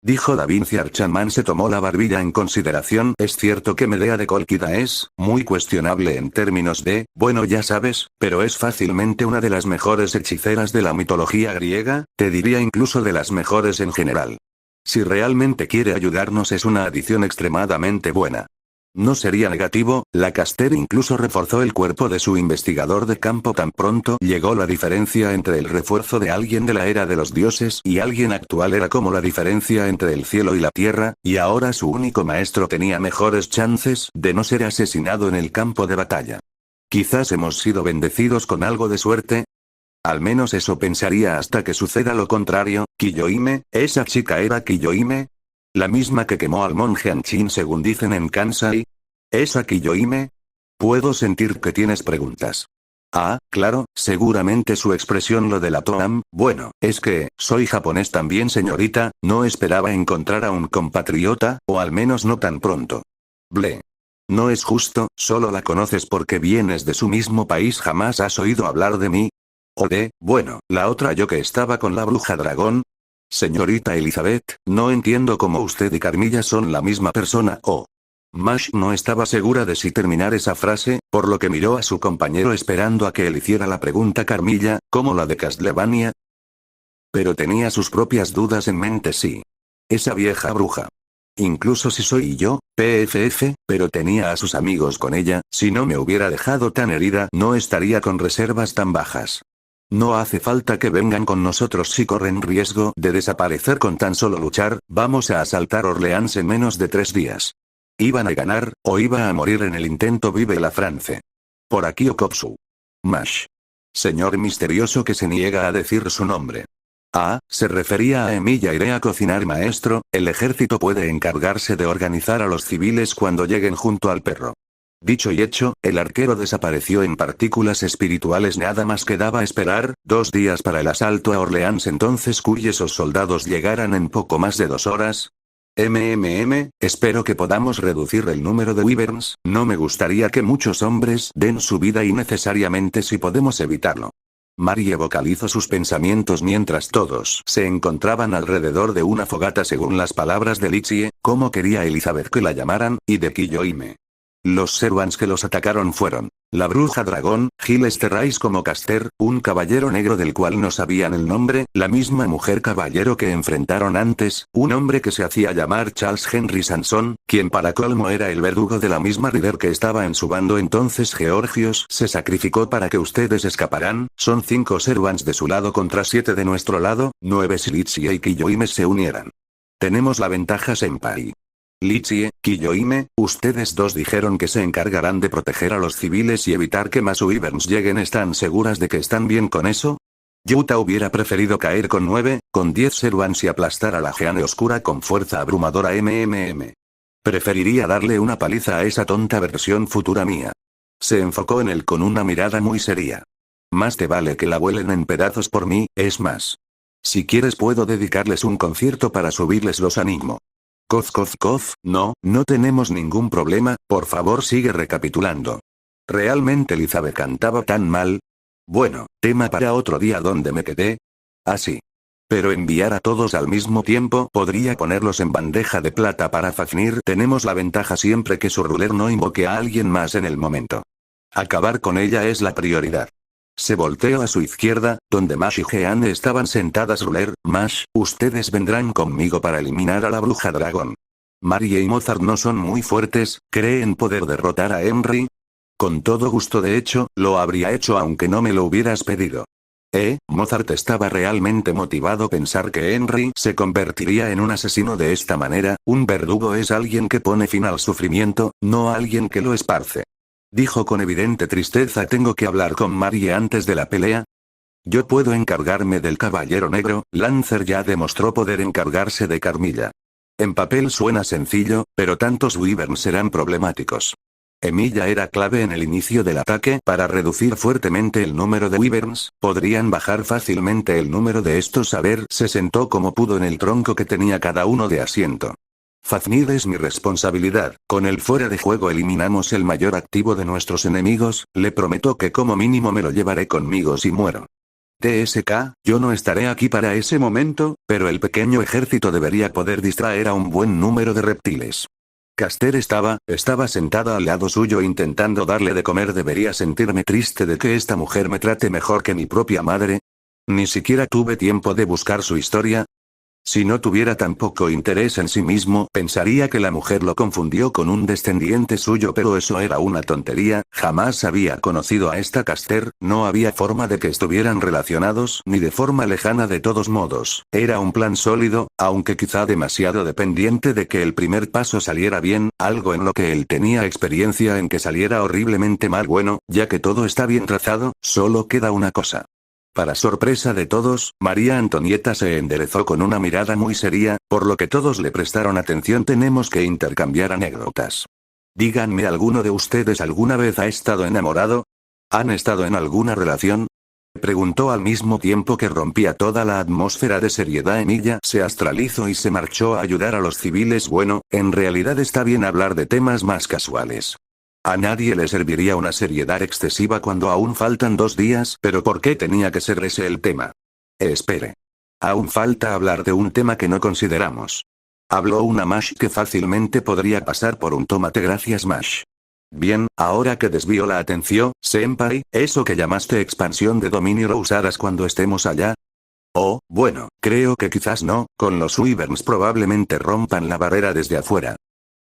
Dijo Da Vinci. Archaman se tomó la barbilla en consideración. Es cierto que Medea de Cólquida es muy cuestionable en términos de, bueno ya sabes, pero es fácilmente una de las mejores hechiceras de la mitología griega, te diría incluso de las mejores en general. Si realmente quiere ayudarnos es una adición extremadamente buena. No sería negativo, la Caster incluso reforzó el cuerpo de su investigador de campo. Tan pronto llegó la diferencia entre el refuerzo de alguien de la era de los dioses y alguien actual era como la diferencia entre el cielo y la tierra, y ahora su único maestro tenía mejores chances de no ser asesinado en el campo de batalla. Quizás hemos sido bendecidos con algo de suerte. Al menos eso pensaría hasta que suceda lo contrario. Kiyohime, ¿esa chica era Kiyohime? La misma que quemó al monje Anshin según dicen en Kansai. ¿Esa Kiyohime? Puedo sentir que tienes preguntas. Ah, claro, seguramente su expresión lo delató. Bueno, es que, soy japonés también señorita, no esperaba encontrar a un compatriota, o al menos no tan pronto. Ble. No es justo, solo la conoces porque vienes de su mismo país. ¿Jamás has oído hablar de mí? O de, bueno, la otra yo que estaba con la bruja dragón. Señorita Elizabeth, no entiendo cómo usted y Carmilla son la misma persona. Mash no estaba segura de si terminar esa frase, por lo que miró a su compañero esperando a que él hiciera la pregunta. Carmilla, ¿como la de Castlevania? Pero tenía sus propias dudas en mente. Sí. Esa vieja bruja. Incluso si soy yo, PFF, pero tenía a sus amigos con ella, si no me hubiera dejado tan herida no estaría con reservas tan bajas. No hace falta que vengan con nosotros si corren riesgo de desaparecer con tan solo luchar. Vamos a asaltar Orleans en menos de 3 días. Iban a ganar, o iba a morir en el intento. Vive la France. Por aquí Okotsu. Mash. Señor misterioso que se niega a decir su nombre. Ah, se refería a Emilia. Iré a cocinar maestro, el ejército puede encargarse de organizar a los civiles cuando lleguen junto al perro. Dicho y hecho, el arquero desapareció en partículas espirituales. Nada más quedaba esperar, 2 días para el asalto a Orleans entonces esos soldados llegaran en poco más de 2 horas. Espero que podamos reducir el número de wyverns, no me gustaría que muchos hombres den su vida innecesariamente si podemos evitarlo. Marie vocalizó sus pensamientos mientras todos se encontraban alrededor de una fogata según las palabras de Lichie, como quería Elizabeth que la llamaran, y de Kiyohime. Los Servants que los atacaron fueron la bruja dragón, Giles Terrais como Caster, un caballero negro del cual no sabían el nombre, la misma mujer caballero que enfrentaron antes, un hombre que se hacía llamar Charles Henry Sanson, quien para colmo era el verdugo de la misma Rider que estaba en su bando. Entonces Georgios se sacrificó para que ustedes escaparan. Son 5 Servants de su lado contra 7 de nuestro lado, 9 si Lichie y Kiyohime se unieran. Tenemos la ventaja, senpai. Lichie, Kiyohime, ustedes dos dijeron que se encargarán de proteger a los civiles y evitar que más wyverns lleguen. ¿Están seguras de que están bien con eso? Yuta hubiera preferido caer con 9, con 10 Servants y aplastar a la Geane Oscura con fuerza abrumadora. Preferiría darle una paliza a esa tonta versión futura mía. Se enfocó en él con una mirada muy seria. Más te vale que la vuelen en pedazos por mí, es más. Si quieres puedo dedicarles un concierto para subirles los ánimo. Cof, no tenemos ningún problema, por favor sigue recapitulando. ¿Realmente Elizabeth cantaba tan mal? Bueno, tema para otro día donde me quedé. Así. Pero enviar a todos al mismo tiempo podría ponerlos en bandeja de plata para Fafnir. Tenemos la ventaja siempre que su ruler no invoque a alguien más en el momento. Acabar con ella es la prioridad. Se volteó a su izquierda, donde Mash y Jeanne estaban sentadas. Ruler, Mash, ustedes vendrán conmigo para eliminar a la bruja dragón. Marie y Mozart no son muy fuertes, ¿creen poder derrotar a Henry? Con todo gusto, de hecho, lo habría hecho aunque no me lo hubieras pedido. Mozart estaba realmente motivado. Pensar que Henry se convertiría en un asesino de esta manera. Un verdugo es alguien que pone fin al sufrimiento, no alguien que lo esparce. Dijo con evidente tristeza. Tengo que hablar con Marie antes de la pelea. Yo puedo encargarme del caballero negro. Lancer ya demostró poder encargarse de Carmilla. En papel suena sencillo, pero tantos wyverns serán problemáticos. Emilia era clave en el inicio del ataque. Para reducir fuertemente el número de wyverns, podrían bajar fácilmente el número de estos. A ver, se sentó como pudo en el tronco que tenía cada uno de asiento. Fafnir es mi responsabilidad. Con él fuera de juego eliminamos el mayor activo de nuestros enemigos. Le prometo que como mínimo me lo llevaré conmigo si muero. TSK, yo no estaré aquí para ese momento, pero el pequeño ejército debería poder distraer a un buen número de reptiles. Caster estaba sentada al lado suyo intentando darle de comer. ¿Debería sentirme triste de que esta mujer me trate mejor que mi propia madre? Ni siquiera tuve tiempo de buscar su historia. Si no tuviera tan poco interés en sí mismo, pensaría que la mujer lo confundió con un descendiente suyo, pero eso era una tontería. Jamás había conocido a esta Caster, no había forma de que estuvieran relacionados, ni de forma lejana. De todos modos, era un plan sólido, aunque quizá demasiado dependiente de que el primer paso saliera bien, algo en lo que él tenía experiencia en que saliera horriblemente mal. Bueno, ya que todo está bien trazado, solo queda una cosa. Para sorpresa de todos, María Antonieta se enderezó con una mirada muy seria, por lo que todos le prestaron atención. Tenemos que intercambiar anécdotas. Díganme, ¿alguno de ustedes alguna vez ha estado enamorado? ¿Han estado en alguna relación? Preguntó al mismo tiempo que rompía toda la atmósfera de seriedad. Emilia se astralizó y se marchó a ayudar a los civiles. Bueno, en realidad está bien hablar de temas más casuales. A nadie le serviría una seriedad excesiva cuando aún faltan 2 días. ¿Pero por qué tenía que ser ese el tema? Espere. Aún falta hablar de un tema que no consideramos. Habló una Mash que fácilmente podría pasar por un tomate. Gracias, Mash. Bien, ahora que desvío la atención, Senpai, ¿eso que llamaste expansión de dominio lo usarás cuando estemos allá? Oh, bueno, creo que quizás no, con los wyverns probablemente rompan la barrera desde afuera.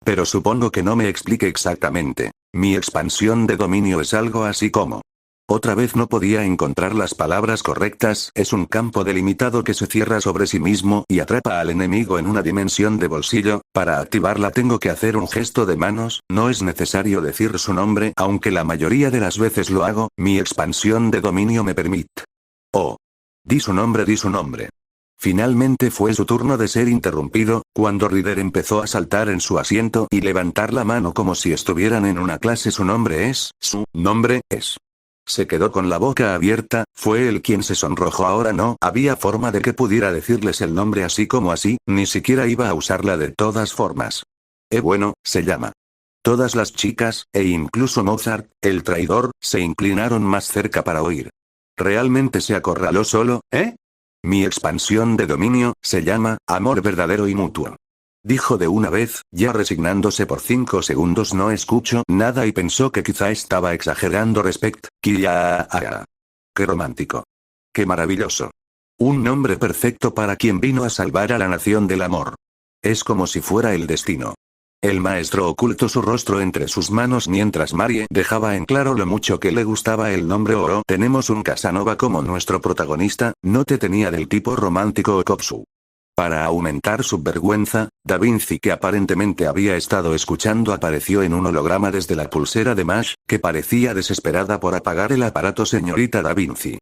Pero supongo que no me explique exactamente. Mi expansión de dominio es algo así como... Otra vez no podía encontrar las palabras correctas. Es un campo delimitado que se cierra sobre sí mismo y atrapa al enemigo en una dimensión de bolsillo. Para activarla tengo que hacer un gesto de manos. No es necesario decir su nombre, aunque la mayoría de las veces lo hago. Mi expansión de dominio me permite. Oh. Di su nombre, di su nombre. Finalmente fue su turno de ser interrumpido, cuando Ryder empezó a saltar en su asiento y levantar la mano como si estuvieran en una clase. Su nombre es... Se quedó con la boca abierta. Fue él quien se sonrojó. Ahora no había forma de que pudiera decirles el nombre así como así, ni siquiera iba a usarla de todas formas. Bueno, se llama. Todas las chicas, e incluso Mozart, el traidor, se inclinaron más cerca para oír. ¿Realmente se acorraló solo, Mi expansión de dominio, se llama, amor verdadero y mutuo. Dijo de una vez, ya resignándose por 5 segundos. No escucho nada y pensó que quizá estaba exagerando respecto. Qué romántico. Qué maravilloso. Un nombre perfecto para quien vino a salvar a la nación del amor. Es como si fuera el destino. El maestro ocultó su rostro entre sus manos mientras Marie dejaba en claro lo mucho que le gustaba el nombre Oro. Tenemos un Casanova como nuestro protagonista, no te tenía del tipo romántico o Kopsu. Para aumentar su vergüenza, Da Vinci, que aparentemente había estado escuchando, apareció en un holograma desde la pulsera de Mash, que parecía desesperada por apagar el aparato. Señorita Da Vinci.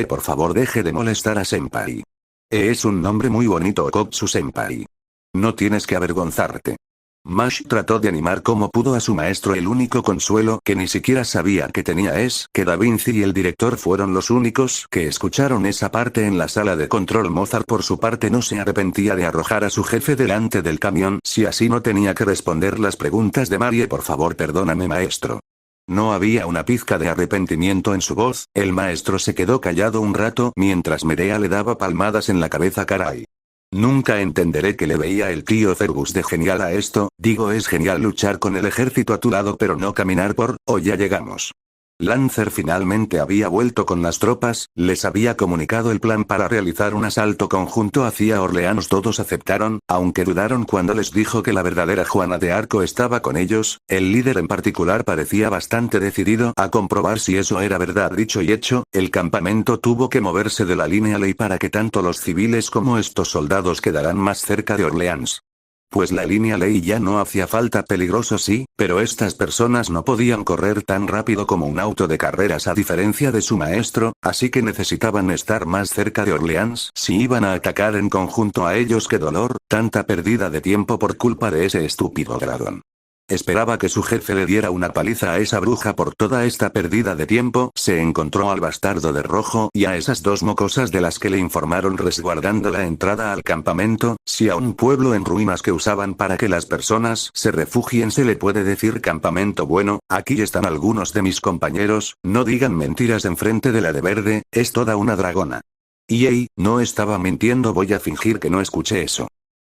Por favor, deje de molestar a Senpai. Es un nombre muy bonito, Kopsu Senpai. No tienes que avergonzarte. Mash trató de animar como pudo a su maestro. El único consuelo que ni siquiera sabía que tenía es que Da Vinci y el director fueron los únicos que escucharon esa parte en la sala de control. Mozart por su parte no se arrepentía de arrojar a su jefe delante del camión, si así no tenía que responder las preguntas de Marie. Por favor, perdóname, maestro. No había una pizca de arrepentimiento en su voz. El maestro se quedó callado un rato mientras Medea le daba palmadas en la cabeza. Caray. Nunca entenderé que le veía el tío Fergus de genial a esto. Digo, es genial luchar con el ejército a tu lado pero no caminar por, oh, ya llegamos. Lancer finalmente había vuelto con las tropas, les había comunicado el plan para realizar un asalto conjunto hacia Orleans. Todos aceptaron, aunque dudaron cuando les dijo que la verdadera Juana de Arco estaba con ellos. El líder en particular parecía bastante decidido a comprobar si eso era verdad. Dicho y hecho, el campamento tuvo que moverse de la línea ley para que tanto los civiles como estos soldados quedaran más cerca de Orleans. Pues la línea ley ya no hacía falta. Peligroso sí, pero estas personas no podían correr tan rápido como un auto de carreras a diferencia de su maestro, así que necesitaban estar más cerca de Orleans si iban a atacar en conjunto a ellos. Qué dolor, tanta pérdida de tiempo por culpa de ese estúpido dragón. Esperaba que su jefe le diera una paliza a esa bruja por toda esta pérdida de tiempo. Se encontró al bastardo de rojo y a esas dos mocosas de las que le informaron resguardando la entrada al campamento. Si a un pueblo en ruinas que usaban para que las personas se refugien se le puede decir campamento, bueno, aquí están algunos de mis compañeros. No digan mentiras enfrente de la de verde, es toda una dragona. Y no estaba mintiendo. Voy a fingir que no escuché eso.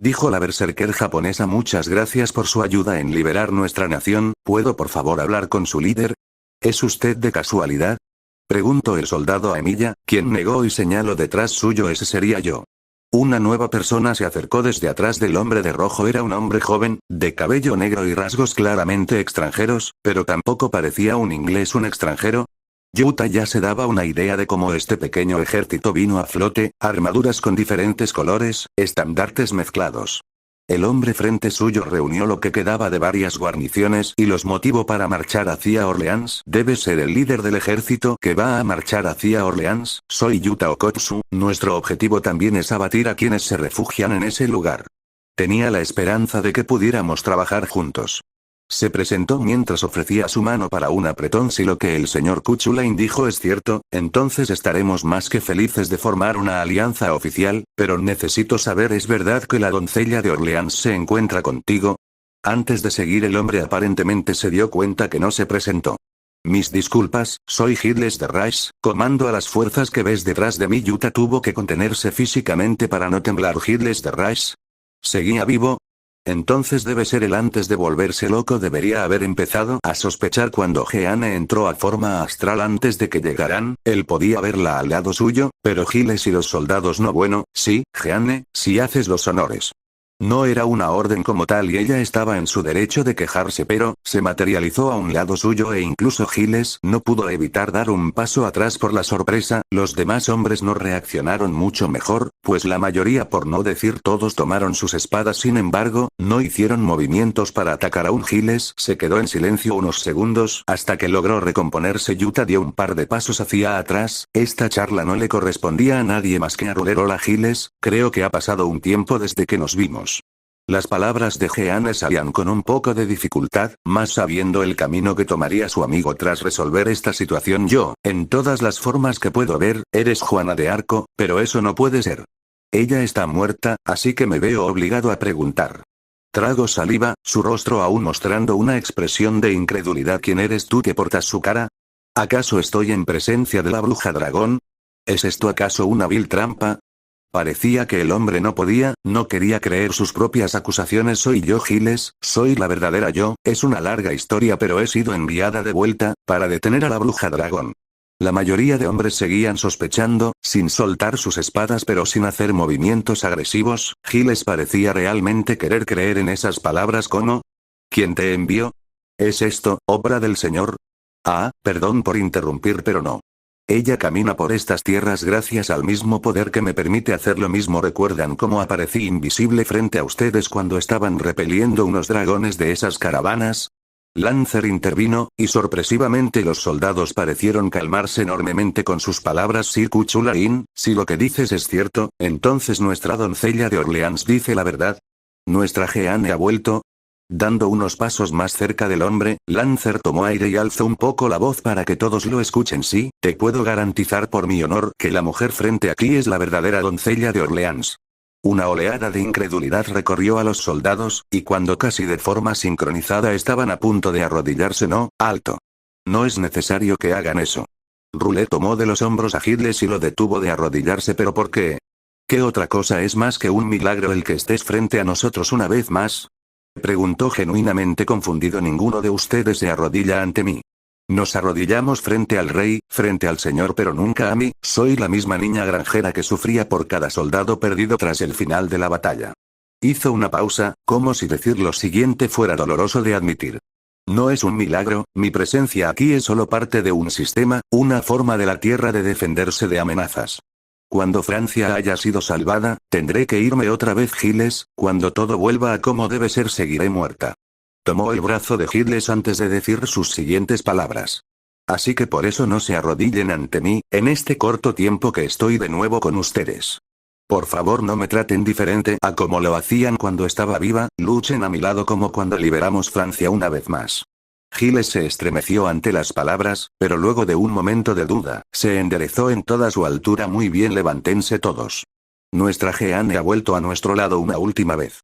Dijo la berserker japonesa. Muchas gracias por su ayuda en liberar nuestra nación. ¿Puedo por favor hablar con su líder? ¿Es usted de casualidad? Preguntó el soldado a Emilia, quien negó y señaló detrás suyo. Ese sería yo. Una nueva persona se acercó desde atrás del hombre de rojo. Era un hombre joven, de cabello negro y rasgos claramente extranjeros, pero tampoco parecía un inglés. ¿Un extranjero? Yuta ya se daba una idea de cómo este pequeño ejército vino a flote, armaduras con diferentes colores, estandartes mezclados. El hombre frente suyo reunió lo que quedaba de varias guarniciones y los motivó para marchar hacia Orleans. Debe ser el líder del ejército que va a marchar hacia Orleans. Soy Yuta Okotsu, nuestro objetivo también es abatir a quienes se refugian en ese lugar. Tenía la esperanza de que pudiéramos trabajar juntos. Se presentó mientras ofrecía su mano para un apretón. Si lo que el señor Kuchulain dijo es cierto, entonces estaremos más que felices de formar una alianza oficial, pero necesito saber, ¿es verdad que la doncella de Orleans se encuentra contigo? Antes de seguir el hombre aparentemente se dio cuenta que no se presentó. Mis disculpas, soy Gilles de Rice, comando a las fuerzas que ves detrás de mí. Yuta tuvo que contenerse físicamente para no temblar. Gilles de Rice. ¿Seguía vivo? Entonces debe ser él. Antes de volverse loco debería haber empezado a sospechar cuando Jeanne entró a forma astral antes de que llegaran. Él podía verla al lado suyo, pero Giles y los soldados no. Bueno, sí, Jeanne, si haces los honores. No era una orden como tal y ella estaba en su derecho de quejarse, pero se materializó a un lado suyo e incluso Giles no pudo evitar dar un paso atrás por la sorpresa. Los demás hombres no reaccionaron mucho mejor, pues la mayoría, por no decir todos, tomaron sus espadas. Sin embargo, no hicieron movimientos para atacar a un Giles. Se quedó en silencio unos segundos hasta que logró recomponerse. Yuta dio un par de pasos hacia atrás. Esta charla no le correspondía a nadie más que a Ruler. Hola Giles, creo que ha pasado un tiempo desde que nos vimos. Las palabras de Jeanne salían con un poco de dificultad, más sabiendo el camino que tomaría su amigo tras resolver esta situación. Yo, en todas las formas que puedo ver, eres Juana de Arco, pero eso no puede ser. Ella está muerta, así que me veo obligado a preguntar. Trago saliva, su rostro aún mostrando una expresión de incredulidad. ¿Quién eres tú que portas su cara? ¿Acaso estoy en presencia de la bruja dragón? ¿Es esto acaso una vil trampa? Parecía que el hombre no quería creer sus propias acusaciones. Soy yo Giles, soy la verdadera yo. Es una larga historia, pero he sido enviada de vuelta, para detener a la bruja dragón. La mayoría de hombres seguían sospechando, sin soltar sus espadas pero sin hacer movimientos agresivos. Giles parecía realmente querer creer en esas palabras. ¿Cómo? ¿Quién te envió? ¿Es esto, obra del señor? Ah, perdón por interrumpir, pero no. Ella camina por estas tierras gracias al mismo poder que me permite hacer lo mismo. ¿Recuerdan cómo aparecí invisible frente a ustedes cuando estaban repeliendo unos dragones de esas caravanas? Lancer intervino, y sorpresivamente los soldados parecieron calmarse enormemente con sus palabras. Sí, Kuchulain, si lo que dices es cierto, entonces nuestra doncella de Orleans dice la verdad. ¿Nuestra Jeanne ha vuelto? Dando unos pasos más cerca del hombre, Lancer tomó aire y alzó un poco la voz para que todos lo escuchen. Sí, te puedo garantizar por mi honor que la mujer frente aquí es la verdadera doncella de Orleans. Una oleada de incredulidad recorrió a los soldados, y cuando casi de forma sincronizada estaban a punto de arrodillarse. No, alto. no es necesario que hagan eso. Rulé tomó de los hombros a Giles y lo detuvo de arrodillarse. ¿Pero por qué? ¿Qué otra cosa es más que un milagro el que estés frente a nosotros una vez más? Preguntó genuinamente confundido. Ninguno de ustedes se arrodilla ante mí. Nos arrodillamos frente al rey, frente al señor, pero nunca a mí. Soy la misma niña granjera que sufría por cada soldado perdido tras el final de la batalla. Hizo una pausa, como si decir lo siguiente fuera doloroso de admitir. No es un milagro, mi presencia aquí es solo parte de un sistema, una forma de la tierra de defenderse de amenazas. Cuando Francia haya sido salvada, tendré que irme otra vez. Giles, cuando todo vuelva a como debe ser seguiré muerta. Tomó el brazo de Giles antes de decir sus siguientes palabras. Así que por eso no se arrodillen ante mí, en este corto tiempo que estoy de nuevo con ustedes. Por favor no me traten diferente a como lo hacían cuando estaba viva, luchen a mi lado como cuando liberamos Francia una vez más. Giles se estremeció ante las palabras, pero luego de un momento de duda, se enderezó en toda su altura. Muy bien, levántense todos. Nuestra Jeanne ha vuelto a nuestro lado una última vez.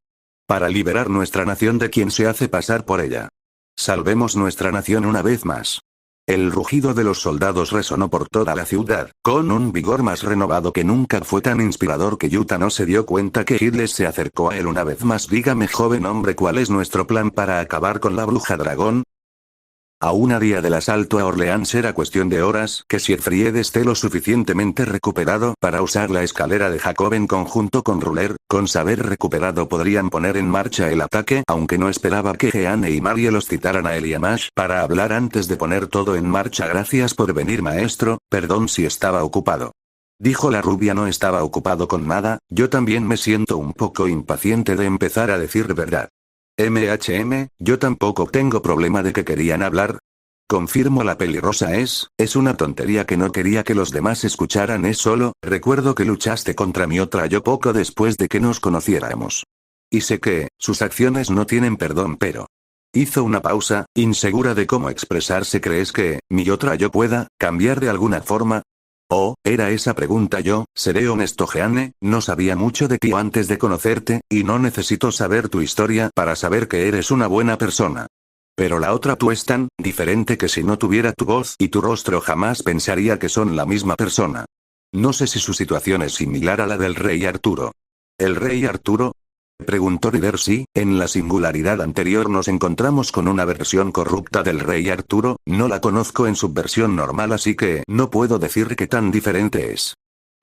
Para liberar nuestra nación de quien se hace pasar por ella. Salvemos nuestra nación una vez más. El rugido de los soldados resonó por toda la ciudad, con un vigor más renovado que nunca. Fue tan inspirador que Yuta no se dio cuenta que Giles se acercó a él una vez más. Dígame, joven hombre, ¿cuál es nuestro plan para acabar con la bruja dragón? A un día del asalto a Orleans era cuestión de horas que Siegfried esté lo suficientemente recuperado para usar la escalera de Jacob en conjunto con Ruler. Con saber recuperado podrían poner en marcha el ataque, aunque no esperaba que Jeanne y Marie los citaran a él y a Mash para hablar antes de poner todo en marcha. Gracias por venir, maestro, perdón si estaba ocupado. Dijo la rubia. No estaba ocupado con nada, yo también me siento un poco impaciente de empezar a decir verdad. Yo tampoco tengo problema de que querían hablar. Confirmo, la pelirrosa es una tontería que no quería que los demás escucharan. Es solo, recuerdo que luchaste contra mi otra yo poco después de que nos conociéramos. Y sé que, sus acciones no tienen perdón, pero... Hizo una pausa, insegura de cómo expresarse. ¿Crees que, mi otra yo pueda, cambiar de alguna forma? Oh, era esa pregunta. Yo, seré honesto, Jeanne, no sabía mucho de ti antes de conocerte, y no necesito saber tu historia para saber que eres una buena persona. Pero la otra tú es tan diferente que si no tuviera tu voz y tu rostro jamás pensaría que son la misma persona. No sé si su situación es similar a la del rey Arturo. ¿El rey Arturo? Preguntó Ryder. Sí, en la singularidad anterior nos encontramos con una versión corrupta del rey Arturo, no la conozco en su versión normal, así que no puedo decir qué tan diferente es.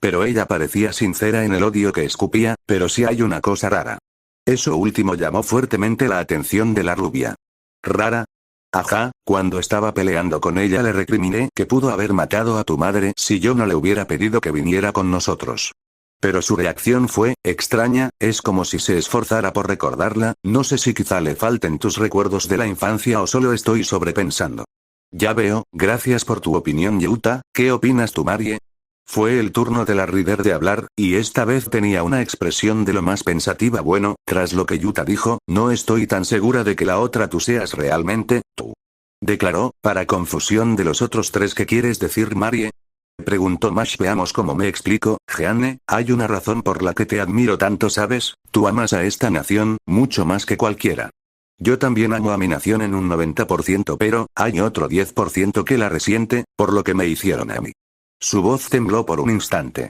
Pero ella parecía sincera en el odio que escupía, pero sí hay una cosa rara. Eso último llamó fuertemente la atención de la rubia. ¿Rara? Ajá, cuando estaba peleando con ella le recriminé que pudo haber matado a tu madre si yo no le hubiera pedido que viniera con nosotros. Pero su reacción fue extraña, es como si se esforzara por recordarla. No sé si quizá le falten tus recuerdos de la infancia o solo estoy sobrepensando. Ya veo, gracias por tu opinión, Yuta. ¿Qué opinas tú, Marie? Fue el turno de la Ryder de hablar, y esta vez tenía una expresión de lo más pensativa. Bueno, tras lo que Yuta dijo, no estoy tan segura de que la otra tú seas realmente tú. Declaró, para confusión de los otros tres. ¿Qué quieres decir, Marie? Preguntó Mash. Veamos cómo me explico, Jeanne, hay una razón por la que te admiro tanto, ¿sabes? Tú amas a esta nación, mucho más que cualquiera. Yo también amo a mi nación en un 90%, pero, hay otro 10% que la resiente, por lo que me hicieron a mí. Su voz tembló por un instante.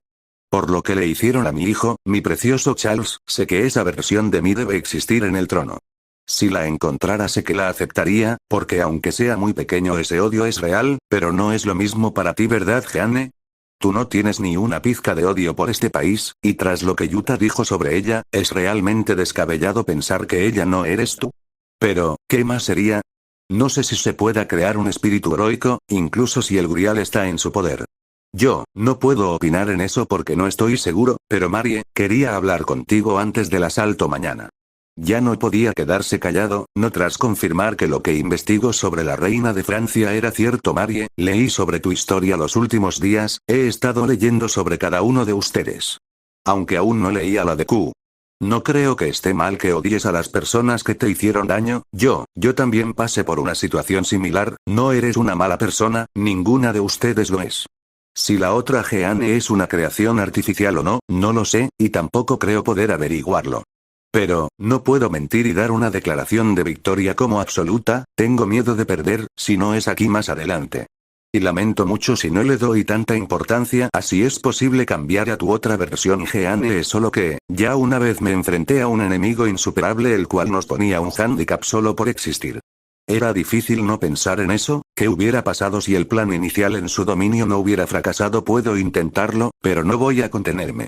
Por lo que le hicieron a mi hijo, mi precioso Charles, sé que esa versión de mí debe existir en el trono. Si la encontrara sé que la aceptaría, porque aunque sea muy pequeño ese odio es real, pero no es lo mismo para ti, ¿verdad, Jeanne? Tú no tienes ni una pizca de odio por este país, y tras lo que Yuta dijo sobre ella, es realmente descabellado pensar que ella no eres tú. Pero, ¿qué más sería? No sé si se pueda crear un espíritu heroico, incluso si el Grial está en su poder. Yo, no puedo opinar en eso porque no estoy seguro, pero Marie, quería hablar contigo antes del asalto mañana. Ya no podía quedarse callado, no tras confirmar que lo que investigó sobre la reina de Francia era cierto. Marie, leí sobre tu historia los últimos días, he estado leyendo sobre cada uno de ustedes. Aunque aún no leía la de Q. No creo que esté mal que odies a las personas que te hicieron daño, yo también pasé por una situación similar, no eres una mala persona, ninguna de ustedes lo es. Si la otra Jeanne es una creación artificial o no, no lo sé, y tampoco creo poder averiguarlo. Pero, no puedo mentir y dar una declaración de victoria como absoluta, tengo miedo de perder, si no es aquí más adelante. Y lamento mucho si no le doy tanta importancia a si es posible cambiar a tu otra versión. Jeanne, es solo que, ya una vez me enfrenté a un enemigo insuperable el cual nos ponía un hándicap solo por existir. Era difícil no pensar en eso, ¿qué hubiera pasado si el plan inicial en su dominio no hubiera fracasado? Puedo intentarlo, pero no voy a contenerme.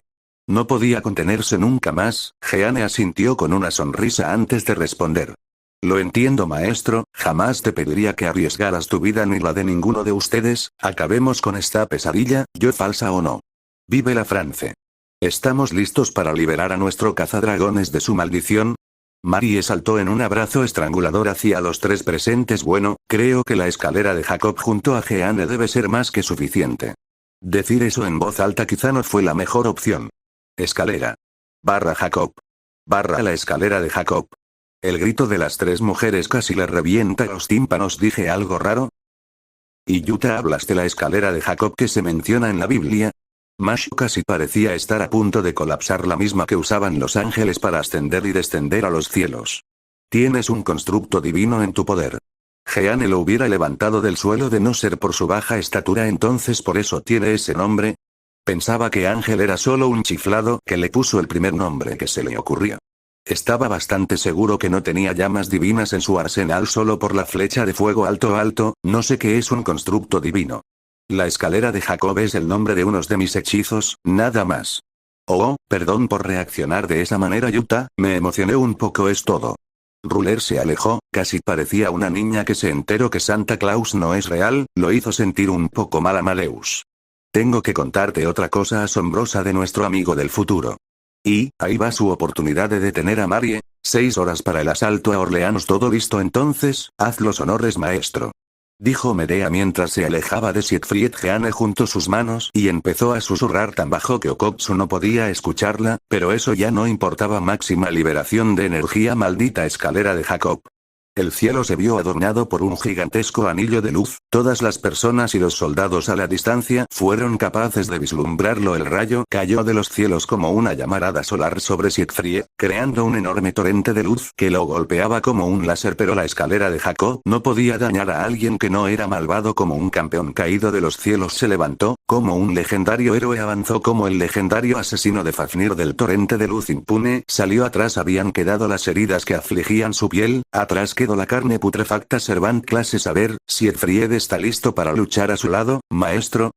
No podía contenerse nunca más. Jeanne asintió con una sonrisa antes de responder. Lo entiendo, maestro, jamás te pediría que arriesgaras tu vida ni la de ninguno de ustedes. Acabemos con esta pesadilla, yo falsa o no. Vive la France. ¿Estamos listos para liberar a nuestro cazadragones de su maldición? Marie saltó en un abrazo estrangulador hacia los tres presentes. Bueno, creo que la escalera de Jacob junto a Jeanne debe ser más que suficiente. Decir eso en voz alta quizá no fue la mejor opción. Escalera. Barra Jacob. Barra la escalera de Jacob. El grito de las tres mujeres casi le revienta los tímpanos. ¿Dije algo raro? ¿Y Yuta, hablas de la escalera de Jacob que se menciona en la Biblia? Mashu casi parecía estar a punto de colapsar, la misma que usaban los ángeles para ascender y descender a los cielos. Tienes un constructo divino en tu poder. Jeanne lo hubiera levantado del suelo de no ser por su baja estatura, entonces por eso tiene ese nombre. Pensaba que Ángel era solo un chiflado que le puso el primer nombre que se le ocurrió. Estaba bastante seguro que no tenía llamas divinas en su arsenal solo por la flecha de fuego alto, no sé qué es un constructo divino. La escalera de Jacob es el nombre de unos de mis hechizos, nada más. Oh, perdón por reaccionar de esa manera, Yuta, me emocioné un poco, es todo. Ruler se alejó, casi parecía una niña que se enteró que Santa Claus no es real, lo hizo sentir un poco mal a Maleus. Tengo que contarte otra cosa asombrosa de nuestro amigo del futuro. Y, ahí va su oportunidad de detener a Marie. 6 horas para el asalto a Orleans. ¿Todo listo entonces? Haz los honores, maestro. Dijo Medea mientras se alejaba de Siegfried. Jeanne juntó sus manos y empezó a susurrar tan bajo que Okotsu no podía escucharla, pero eso ya no importaba. Máxima liberación de energía. Maldita escalera de Jacob. El cielo se vio adornado por un gigantesco anillo de luz, todas las personas y los soldados a la distancia fueron capaces de vislumbrarlo. El rayo cayó de los cielos como una llamarada solar sobre Siegfried, creando un enorme torrente de luz que lo golpeaba como un láser, pero la escalera de Jacob no podía dañar a alguien que no era malvado. Como un campeón caído de los cielos se levantó, como un legendario héroe avanzó, como el legendario asesino de Fafnir del torrente de luz impune salió. Atrás habían quedado las heridas que afligían su piel, atrás quedó la carne putrefacta. Servant clases. A ver, Siegfried está listo para luchar a su lado, maestro.